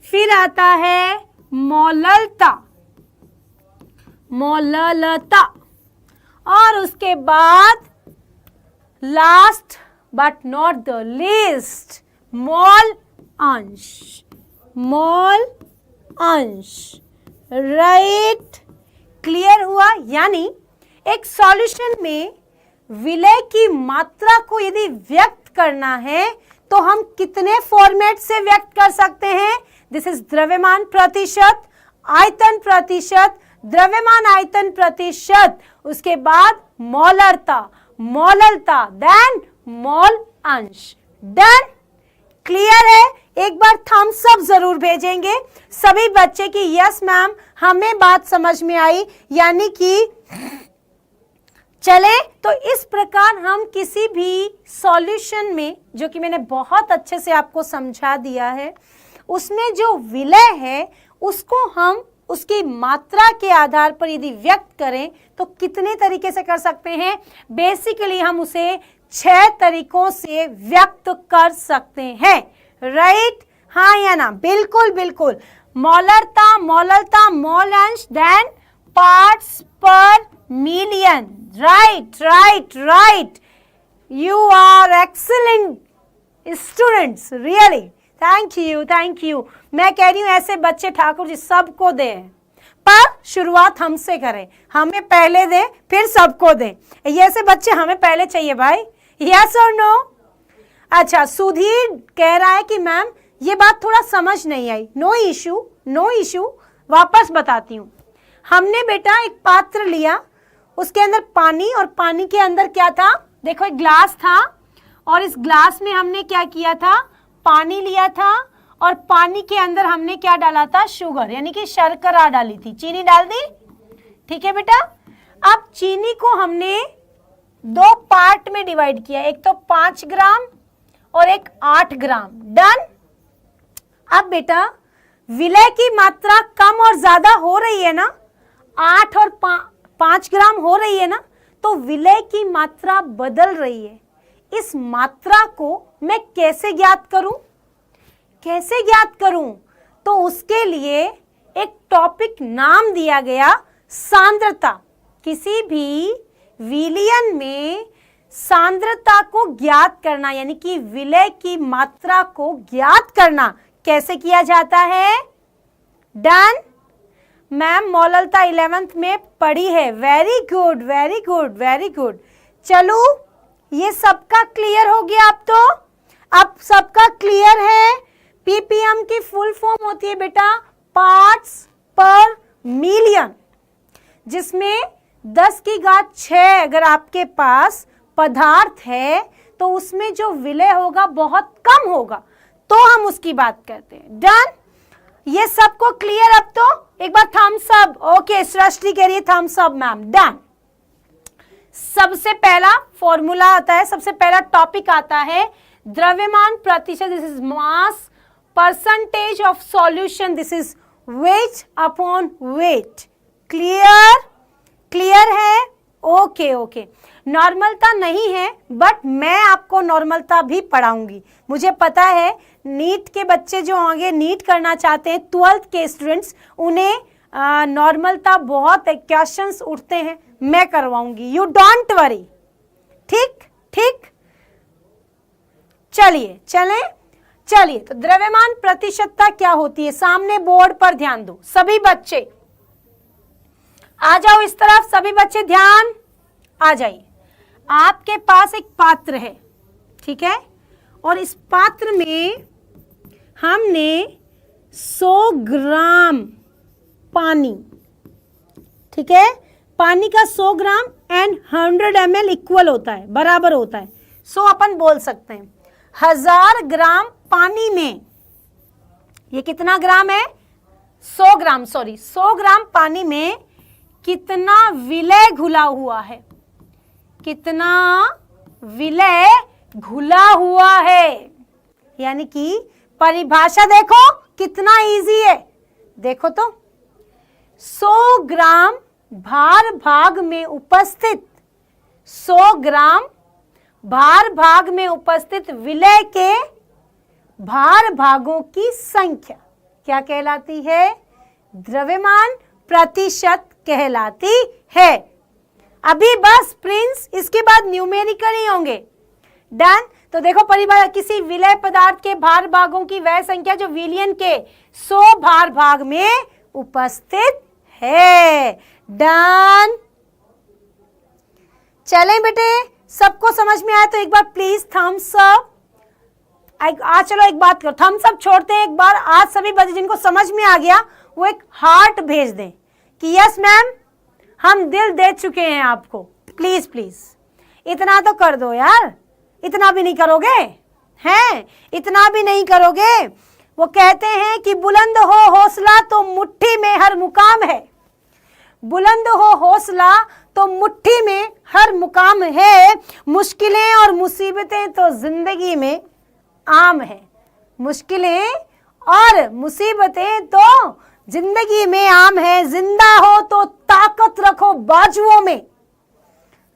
फिर आता है मोललता, मोललता, और उसके बाद last but not the least mole अंश, मोल अंश। राइट? क्लियर हुआ? यानी एक सॉल्यूशन में विलय की मात्रा को यदि व्यक्त करना है तो हम कितने फॉर्मेट से व्यक्त कर सकते हैं? दिस इज द्रव्यमान प्रतिशत, आयतन प्रतिशत, द्रव्यमान आयतन प्रतिशत, उसके बाद मोलरता, मोललता, देन मोल अंश। डन? क्लियर है? एक बार थम्स अप जरूर भेजेंगे सभी बच्चे की यस मैम हमें बात समझ में आई, यानी कि चले। तो इस प्रकार हम किसी भी सॉल्यूशन में, जो कि मैंने बहुत अच्छे से आपको समझा दिया है, उसमें जो विलय है उसको हम उसकी मात्रा के आधार पर यदि व्यक्त करें तो कितने तरीके से कर सकते हैं? बेसिकली हम उसे 6 तरीकों से व्यक्त कर सकते हैं। राइट? हाँ या ना? बिल्कुल बिल्कुल। मोलरता, मोलरता, मोल अंश, then parts per million. Right, right, right. You are excellent students, really. Thank you, thank you. मैं कह रही हूं ऐसे बच्चे ठाकुर जी सबको दें, पर शुरुआत हमसे करें. हमें पहले दे फिर सबको दे. ये ऐसे बच्चे हमें पहले चाहिए भाई. यस और नो? अच्छा, सुधीर कह रहा है कि मैम ये बात थोड़ा समझ नहीं आई. No issue, no issue. वापस बताती हूँ. हमने बेटा एक पात्र लिया, उसके अंदर पानी, और पानी के अंदर क्या था? देखो एक ग्लास था, और इस ग्लास में हमने क्या किया था? पानी लिया था, और पानी के अंदर हमने क्या डाला था? शुगर, यानी कि शर्करा डाली थी. चीनी डाल दी. ठीक है बेटा. अब चीनी को हमने 2 पार्ट में डिवाइड किया, एक तो 5 ग्राम और एक 8 ग्राम. डन. अब बेटा विलय की मात्रा कम और ज्यादा हो रही है ना, 8 और 5 ग्राम हो रही है ना, तो विलय की मात्रा बदल रही है. इस मात्रा को मैं कैसे ज्ञात करूं? कैसे ज्ञात करूं? तो उसके लिए एक टॉपिक नाम दिया गया, सांद्रता. किसी भी विलयन में सांद्रता को ज्ञात करना, यानी कि विलय की मात्रा को ज्ञात करना कैसे किया जाता है? डन. मैम मोललता 11th में पढ़ी है. Very good, very good, very good. चलो ये सबका क्लियर हो गया. अब सबका क्लियर है. पीपीएम की फुल फॉर्म होती है बेटा पार्ट्स पर मिलियन, जिसमें 10 की घात 6 अगर आपके पास पदार्थ है तो उसमें जो विलय होगा बहुत कम होगा, तो हम उसकी बात करते हैं. डन. ये सबको क्लियर? अब तो एक बार थम्स अप. ओके, सृष्टि कह रही है थम्स अप मैम. डन. सबसे पहला फॉर्मूला आता है, सबसे पहला टॉपिक आता है द्रव्यमान प्रतिशत. This is mass percentage of solution. This is weight upon weight. Clear? Clear है? Okay, okay. नॉर्मलता नहीं है, बट मैं आपको नॉर्मलता भी पढ़ाऊंगी. मुझे पता है नीट के बच्चे जो आगे नीट करना चाहते हैं, 12th के स्टूडेंट्स, उन्हें नॉर्मलता बहुत क्वेश्चंस उठते हैं. मैं करवाऊंगी, यू डोंट वरी. ठीक ठीक. चलिए चलिए. तो द्रव्यमान प्रतिशतता क्या होती है? सामने बोर्ड पर ध्यान दो सभी बच्चे. आ जाओ इस तरफ, सभी बच्चे ध्यान आ जाइए. आपके पास एक पात्र है, ठीक है, और इस पात्र में हमने 100 ग्राम पानी, ठीक है, पानी का 100 ग्राम एंड 100 ml इक्वल होता है, बराबर होता है. सो अपन बोल सकते हैं 1000 ग्राम पानी में ये कितना ग्राम है? 100 ग्राम, सॉरी 100 ग्राम पानी में कितना विलय घुला हुआ है? कितना विलय घुला हुआ है? यानी कि परिभाषा देखो कितना इजी है. देखो तो 100 ग्राम भार भाग में उपस्थित, 100 ग्राम भार भाग में उपस्थित विलय के भार भागों की संख्या क्या कहलाती है? द्रव्यमान प्रतिशत कहलाती है. अभी बस प्रिंस, इसके बाद न्यूमेरिकल ही होंगे. डन. तो देखो परिभाषा, किसी विलय पदार्थ के भार भागों की वह संख्या जो विलयन के 100 भार भाग में उपस्थित है. डन. चले बेटे, सबको समझ में आया तो एक बार प्लीज थम्स अप. आज चलो एक बात करो, थम्स अप छोड़ते हैं एक बार. आज सभी बच्चे जिनको समझ में आ गया वो एक हार्ट भेज दें कि यस मैम हम दिल दे चुके हैं आपको. प्लीज प्लीज इतना तो कर दो यार. इतना भी नहीं करोगे? हैं? इतना भी नहीं करोगे? वो कहते हैं कि बुलंद हो हौसला तो मुट्ठी में हर मुकाम है. बुलंद हो हौसला तो मुट्ठी में हर मुकाम है. मुश्किलें और मुसीबतें तो जिंदगी में आम है. मुश्किलें और मुसीबतें तो जिंदगी में आम है. जिंदा हो तो ताकत रखो बाजुओं में.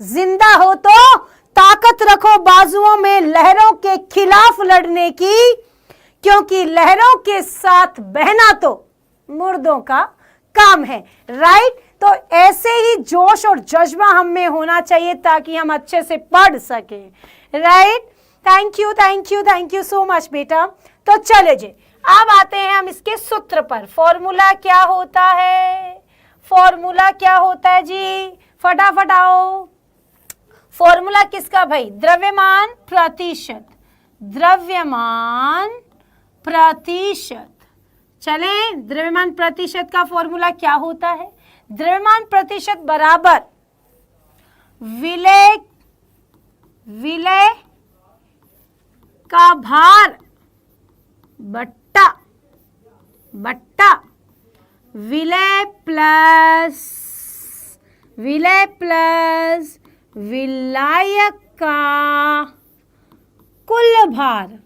जिंदा हो तो ताकत रखो बाजुओं में लहरों के खिलाफ लड़ने की, क्योंकि लहरों के साथ बहना तो मुर्दों का काम है, राइट। तो ऐसे ही जोश और जज्बा हम में होना चाहिए ताकि हम अच्छे से पढ़ सकें, right. Thank you thank you thank you so much बेटा। तो चले जी, अब आते हैं हम इसके सूत्र पर। फॉर्मूला क्या होता है, फॉर्मूला क्या होता है जी, फटाफट आओ। फॉर्मूला किसका भाई, द्रव्यमान प्रतिशत, द्रव्यमान प्रतिशत। चलें, द्रव्यमान प्रतिशत का फॉर्मूला क्या होता है, द्रव्यमान प्रतिशत बराबर विलय, विलय का भार बट्टा, बट्टा विलय प्लस, विलय प्लस विलायक का कुल भार,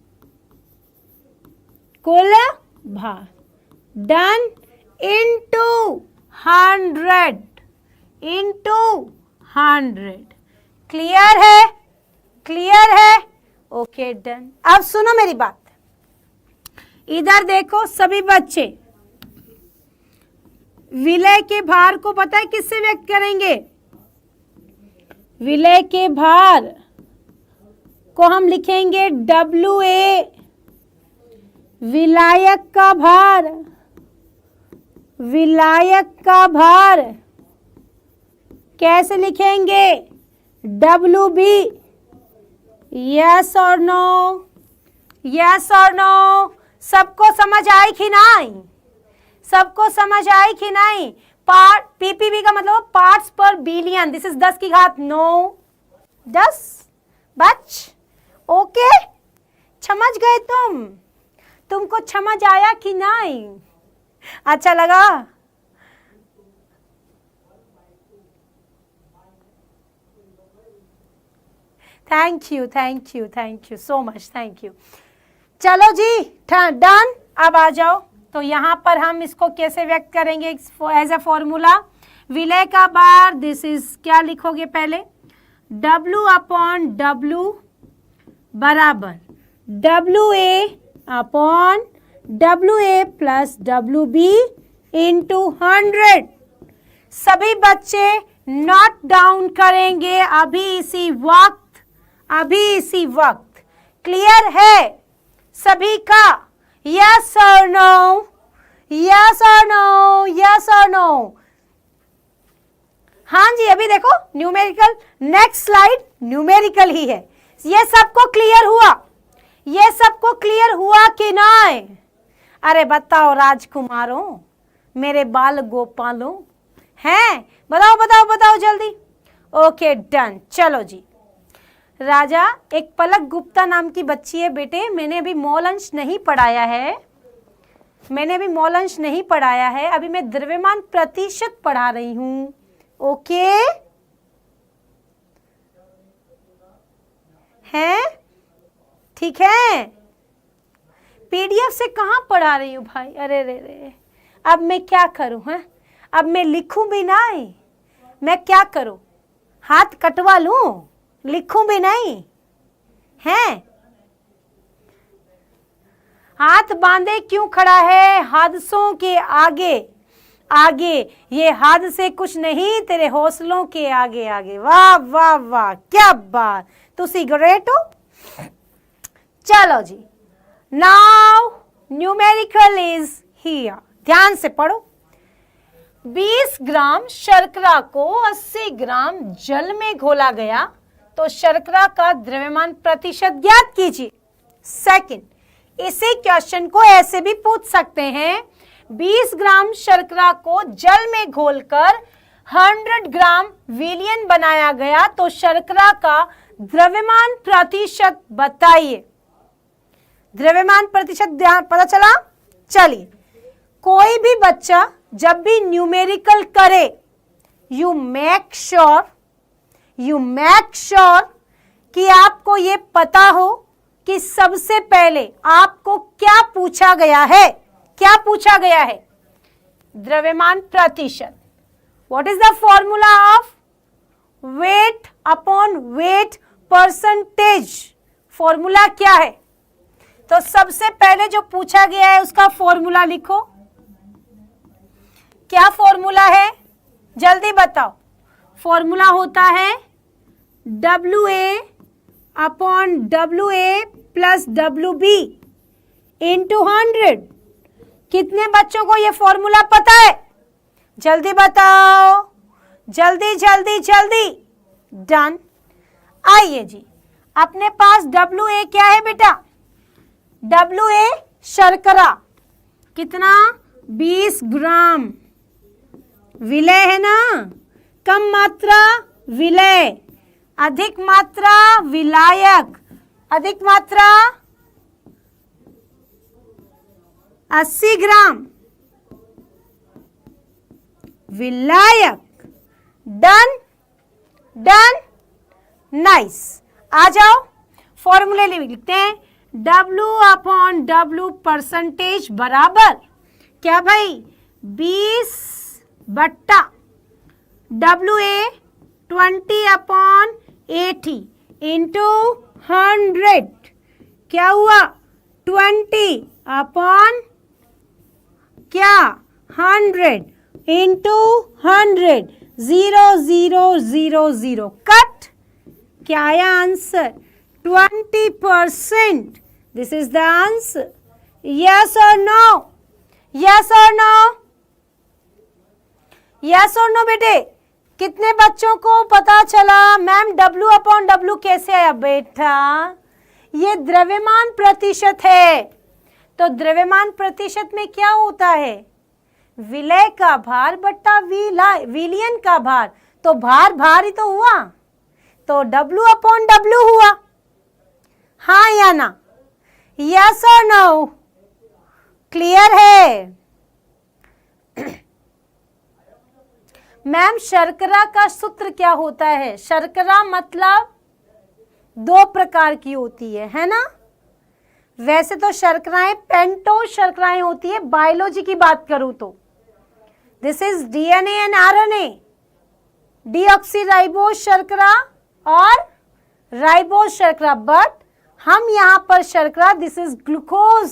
कुल भार, डन इनटू 100, इनटू 100। क्लियर है, क्लियर है, ओके डन। अब सुनो मेरी बात, इधर देखो सभी बच्चे, विलय के भार को पता है किससे व्यक्त करेंगे, विलय के भार को हम लिखेंगे WA, विलायक का भार, विलायक का भार कैसे लिखेंगे, WB। यस और नो, यस और नो, सबको समझ आई कि नहीं, सबको समझ आई कि नहीं। पार्ट, PPB का मतलब पार्ट्स पर बिलियन, दिस इज 10 की घात 9, 10 बच, ओके। समझ गए तुम, तुमको समझ आया कि नहीं, अच्छा लगा। Thank you thank you thank you so much, thank you. चलो जी डन। अब आ जाओ, तो यहाँ पर हम इसको कैसे व्यक्त करेंगे एज अ फॉर्मूला, विलय का भार, दिस इज क्या लिखोगे पहले, W अपॉन W बराबर WA upon WA plus WB into 100। सभी बच्चे नोट डाउन करेंगे अभी इसी वक्त, अभी इसी वक्त। क्लियर है सभी का, यस और नो, यस और नो, यस और नो। हाँ जी, अभी देखो न्यूमेरिकल, नेक्स्ट स्लाइड न्यूमेरिकल ही है। ये सबको क्लियर हुआ, ये सबको क्लियर हुआ कि नहीं, अरे बताओ राजकुमारों, मेरे बाल गोपालों, हैं, बताओ बताओ बताओ जल्दी। Okay done. चलो जी, राजा, एक पलक गुप्ता नाम की बच्ची है बेटे, मैंने अभी मौल अंश नहीं पढ़ाया है, मैंने अभी मौल अंश नहीं पढ़ाया है, अभी मैं द्रव्यमान प्रतिशत पढ़ा रही हूं, ओके हैं, ठीक है। PDF से कहाँ पढ़ा रही हूँ भाई, अरे रे रे, अब मैं क्या करूँ, हैं, अब मैं लिखूं भी नहीं, मैं क्या करूँ, हाथ कटवा लूं, लिखूं भी नहीं, हैं, हाथ बांधे क्यों खड़ा है हादसों के आगे, आगे, ये हादसे कुछ नहीं तेरे हौसलों के आगे आगे। वाह वाह वाह, क्या बात, तुसी ग्रेट हो। चलो जी, नाउ न्यूमेरिकल इज हियर, ध्यान से पढ़ो। 20 ग्राम शर्करा को 80 ग्राम जल में घोला गया तो शर्करा का द्रव्यमान प्रतिशत ज्ञात कीजिए। सेकंड, इसी क्वेश्चन को ऐसे भी पूछ सकते हैं, 20 ग्राम शर्करा को जल में घोलकर 100 ग्राम विलयन बनाया गया तो शर्करा का द्रव्यमान प्रतिशत बताइए। द्रव्यमान प्रतिशत ध्यान पता चला। चलिए, कोई भी बच्चा जब भी न्यूमेरिकल करे, यू मेक श्योर कि आपको ये पता हो कि सबसे पहले आपको क्या पूछा गया है, क्या पूछा गया है, द्रव्यमान प्रतिशत। What is the formula of weight upon wait percentage, formula क्या है। तो सबसे पहले जो पूछा गया है उसका फॉर्मूला लिखो, क्या फॉर्मूला है, जल्दी बताओ। फॉर्मूला होता है WA upon WA plus WB into 100। कितने बच्चों को ये फॉर्मूला पता है, जल्दी बताओ, जल्दी जल्दी जल्दी। डन। आइए जी, अपने पास WA क्या है बेटा, WA शर्करा, कितना, 20 ग्राम। विलय है ना, कम मात्रा विलय, अधिक मात्रा विलायक, अधिक मात्रा 80 ग्राम विलायक। Done done, nice. आ जाओ, फॉर्मूले लिखते हैं। W अपॉन W परसेंटेज बराबर क्या भाई, 20 बट्टा WA 20 अपॉन 80 इंटू 100। क्या हुआ, 20 अपॉन क्या, 100 इंटू 100, 0 0 0 0 कट। क्या आया answer, 20%। This is the answer. Yes और नो, यस और नो, यस और नो बेटे। कितने बच्चों को पता चला मैम W अपॉन W कैसे आया? बेटा ये द्रव्यमान प्रतिशत है, तो द्रव्यमान प्रतिशत में क्या होता है, विलय का भार बट्टा विलयन का भार, तो भार भार ही तो हुआ, तो W अपॉन W हुआ। हाँ या ना, यस और नो, क्लियर है? मैम शर्करा का सूत्र क्या होता है? शर्करा मतलब 2 प्रकार की होती है ना। वैसे तो शर्कराएं पेंटोज शर्कराएं होती है, बायोलॉजी की बात करूं तो this is DNA and RNA, deoxyribose शर्करा और राइबोज शर्करा, बट हम यहां पर शर्करा, this is glucose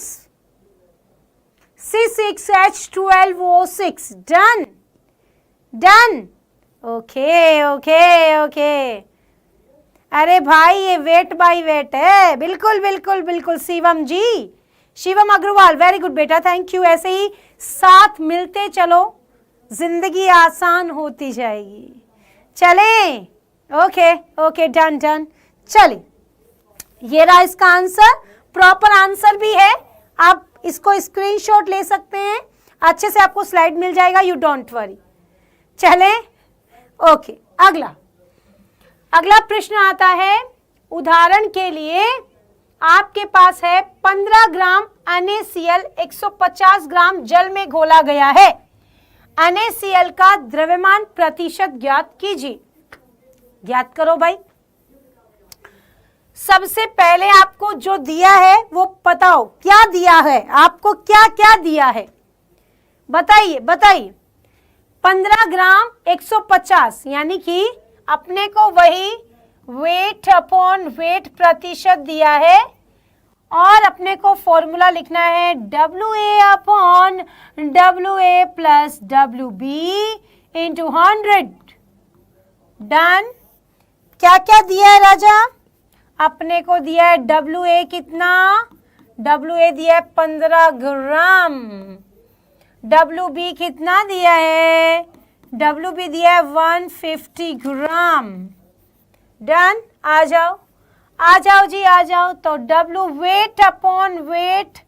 C6H12O6। Done done, okay okay okay. अरे भाई ये वेट बाय वेट है, बिल्कुल बिल्कुल बिल्कुल। शिवम जी, शिवम अग्रवाल, वेरी गुड बेटा, थैंक यू। ऐसे ही साथ मिलते चलो, जिंदगी आसान होती जाएगी। चले, ओके ओके, डन डन। चलिए, ये रहा इसका आंसर, प्रॉपर आंसर भी है। आप इसको स्क्रीनशॉट ले सकते हैं, अच्छे से आपको स्लाइड मिल जाएगा, यू डोंट वरी। चले, ओके। अगला प्रश्न आता है, उदाहरण के लिए आपके पास है 15 ग्राम NaCl 150 ग्राम जल में घोला गया है। NaCl का द्रव्यमान प्रतिशत ज्ञात कीजिए। ज्ञात करो भाई। सबसे पहले आपको जो दिया है वो बताओ, क्या दिया है आपको, क्या क्या दिया है, बताइए बताइए। 15 ग्राम 150, यानी कि अपने को वही वेट अपॉन वेट प्रतिशत दिया है, और अपने को फॉर्मूला लिखना है WA upon WA plus WB into 100। Done. क्या क्या दिया है राजा? अपने को दिया है WA कितना, WA दिया है 15 ग्राम, WB कितना दिया है, WB दिया है 150 ग्राम। डन। आ जाओ आ जाओ जी, आ जाओ। तो W वेट अपॉन वेट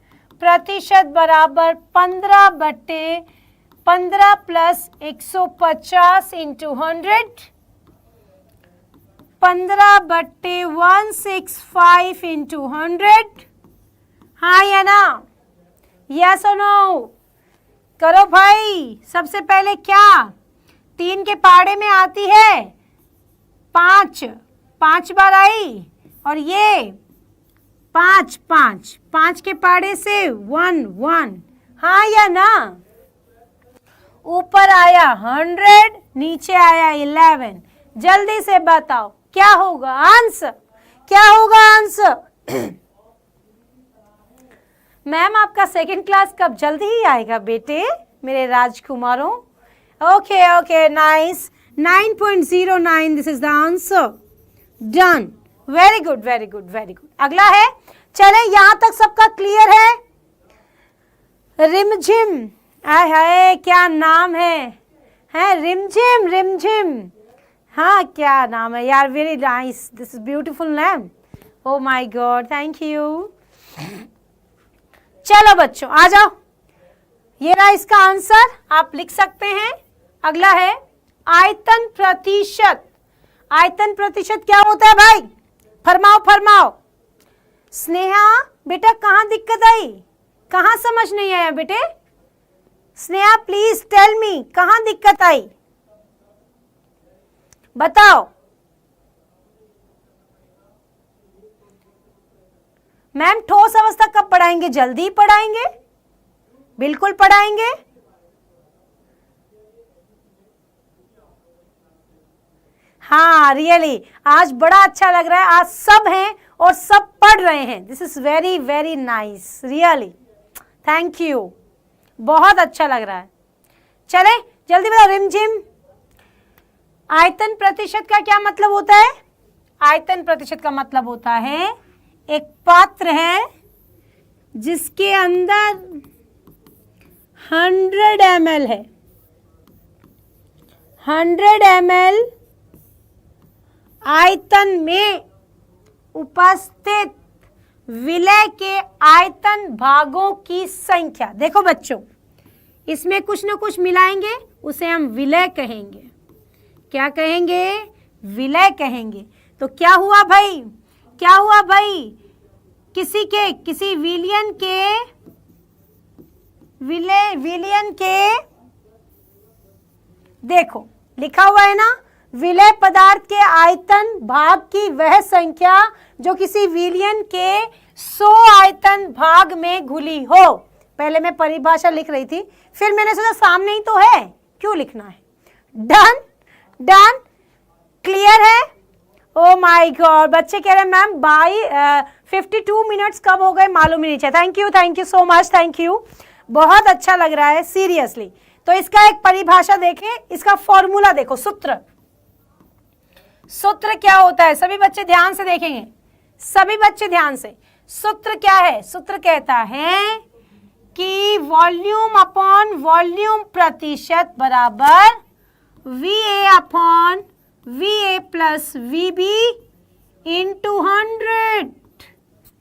प्रतिशत बराबर 15/15 प्लस 150 इंटू 100, 15/165 इंटू 100। हाँ या ना, यस और नो? करो भाई। सबसे पहले क्या, 3 के पहाड़े में आती है 5, 5 बार आई, और ये 5 5, 5 के पहाड़े से 1 1। हाँ या ना? ऊपर आया 100, नीचे आया 11। जल्दी से बताओ क्या होगा आंसर, क्या होगा आंसर? मैम आपका सेकंड क्लास कब? जल्दी ही आएगा बेटे मेरे राजकुमारों, Okay, nice. 9.09, this is the answer. Done. Very good. अगला है, चले यहां तक सबका क्लियर है? रिमझिम, आय हाय क्या नाम है रिमझिम, हाँ क्या नाम है यार, very nice, this is beautiful name, oh my God, thank you. चलो बच्चों आ जाओ, ये रहा इसका आंसर, आप लिख सकते हैं। अगला है आयतन प्रतिशत। आयतन प्रतिशत क्या होता है भाई? फरमाओ। स्नेहा बेटा कहाँ दिक्कत आई, कहाँ समझ नहीं आया बेटे? स्नेहा प्लीज टेल मी, कहाँ दिक्कत आई बताओ। मैम ठोस अवस्था कब पढ़ाएंगे? जल्दी पढ़ाएंगे, बिल्कुल पढ़ाएंगे। हाँ रियली आज बड़ा अच्छा लग रहा है, आज सब हैं और सब पढ़ रहे हैं, this is very nice, really thank you, बहुत अच्छा लग रहा है। चले जल्दी बताओ, रिमझिम आयतन प्रतिशत का क्या मतलब होता है? आयतन प्रतिशत का मतलब होता है एक पात्र है जिसके अंदर 100 ml है, 100 ml आयतन में उपस्थित विलय के आयतन भागों की संख्या। देखो बच्चों, इसमें कुछ न कुछ मिलाएंगे, उसे हम विलय कहेंगे। क्या कहेंगे? विलय कहेंगे। तो क्या हुआ भाई, किसी विलयन के देखो लिखा हुआ है ना, विलय पदार्थ के आयतन भाग की वह संख्या जो किसी विलयन के 100 आयतन भाग में घुली हो। पहले मैं परिभाषा लिख रही थी, फिर मैंने सोचा सामने ही तो है, क्यों लिखना है। डन, क्लियर है? ओ माय गॉड, बच्चे कह रहे हैं मैम 52 मिनट्स कब हो गए मालूम ही नहीं चला। Thank you so much, thank you, बहुत अच्छा लग रहा है सीरियसली। तो इसका एक परिभाषा देखें, इसका फॉर्मूला देखो, सूत्र क्या होता है? सभी बच्चे ध्यान से देखेंगे, सभी बच्चे ध्यान से। सूत्र क्या है? सूत्र कहता है कि वॉल्यूम अपॉन वॉल्यूम प्रतिशत बराबर VA upon VA plus VB into 100,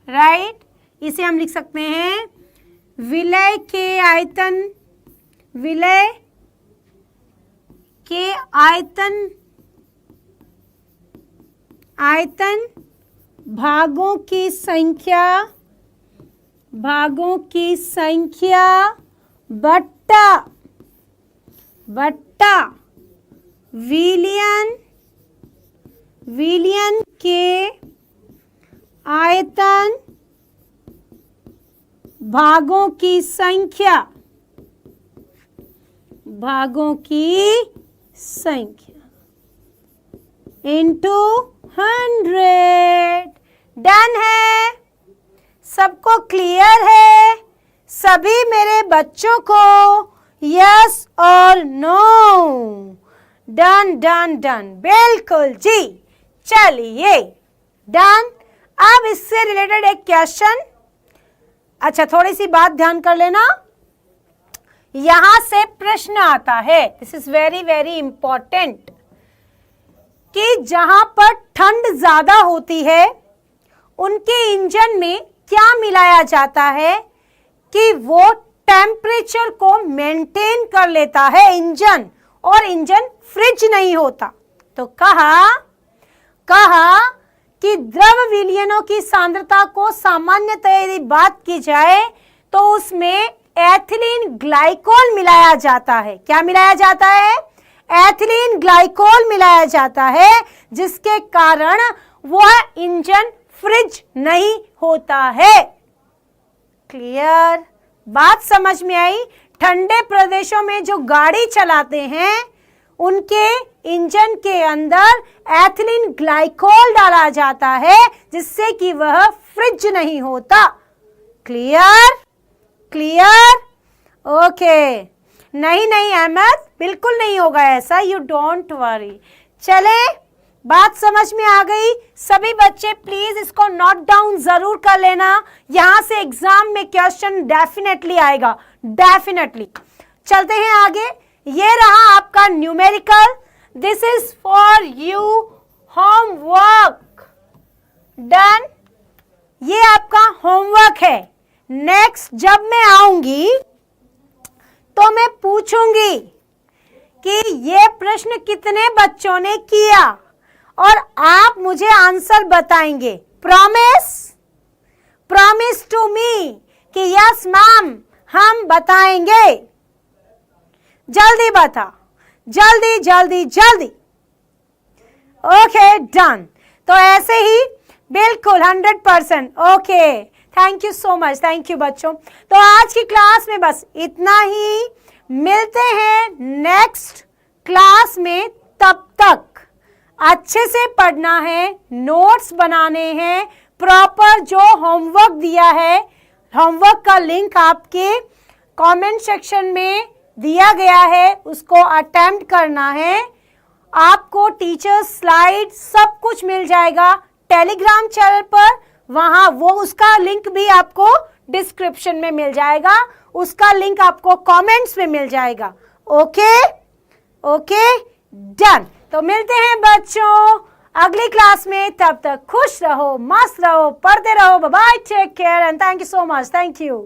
right. इसे हम लिख सकते हैं विलय के आयतन भागों की संख्या बट्टा विलयन के आयतन भागों की संख्या इंटू 100। डन है? सबको क्लियर है? सभी मेरे बच्चों को यस और नो? डन, बिल्कुल जी। चलिए डन। अब इससे रिलेटेड एक क्वेश्चन, अच्छा थोड़ी सी बात ध्यान कर लेना, यहां से प्रश्न आता है, दिस इज वेरी इंपॉर्टेंट, कि जहां पर ठंड ज्यादा होती है उनके इंजन में क्या मिलाया जाता है कि वो टेम्परेचर को मेंटेन कर लेता है इंजन, और इंजन फ्रिज नहीं होता। तो कहा कि द्रव विलयनों की सांद्रता को सामान्यतः यदि बात की जाए तो उसमें एथिलीन ग्लाइकोल मिलाया जाता है। क्या मिलाया जाता है? एथिलीन ग्लाइकोल मिलाया जाता है, जिसके कारण वह इंजन फ्रिज नहीं होता है। क्लियर? बात समझ में आई? ठंडे प्रदेशों में जो गाड़ी चलाते हैं उनके इंजन के अंदर एथिलीन ग्लाइकोल डाला जाता है, जिससे कि वह फ्रिज नहीं होता। क्लियर? ओके, नहीं नहीं अहमद, बिल्कुल नहीं होगा ऐसा, यू डोंट वरी। चले, बात समझ में आ गई? सभी बच्चे प्लीज इसको नोट डाउन जरूर कर लेना, यहां से एग्जाम में क्वेश्चन डेफिनेटली आएगा, डेफिनेटली। चलते हैं आगे। ये रहा आपका numerical, this is for you homework, done. ये आपका होमवर्क है। नेक्स्ट जब मैं आऊंगी तो मैं पूछूंगी कि ये प्रश्न कितने बच्चों ने किया और आप मुझे आंसर बताएंगे। प्रॉमिस, प्रॉमिस टू मी कि यस मैम हम बताएंगे। जल्दी बता, जल्दी जल्दी जल्दी। Okay done. तो ऐसे ही बिल्कुल 100%। Okay, thank you so much, thank you बच्चों। तो आज की क्लास में बस इतना ही, मिलते हैं नेक्स्ट क्लास में। तब तक अच्छे से पढ़ना है, नोट्स बनाने हैं, प्रॉपर जो होमवर्क दिया है, होमवर्क का लिंक आपके कमेंट सेक्शन में दिया गया है, उसको अटेम्प्ट करना है। आपको टीचर्स स्लाइड सब कुछ मिल जाएगा टेलीग्राम चैनल पर, वहां वो उसका लिंक भी आपको डिस्क्रिप्शन में मिल जाएगा, उसका लिंक आपको कमेंट्स में मिल जाएगा। Okay okay done. तो मिलते हैं बच्चों अगली क्लास में, तब तक खुश रहो, मस्त रहो, पढ़ते रहो। Bye bye, take care and thank you so much, thank you.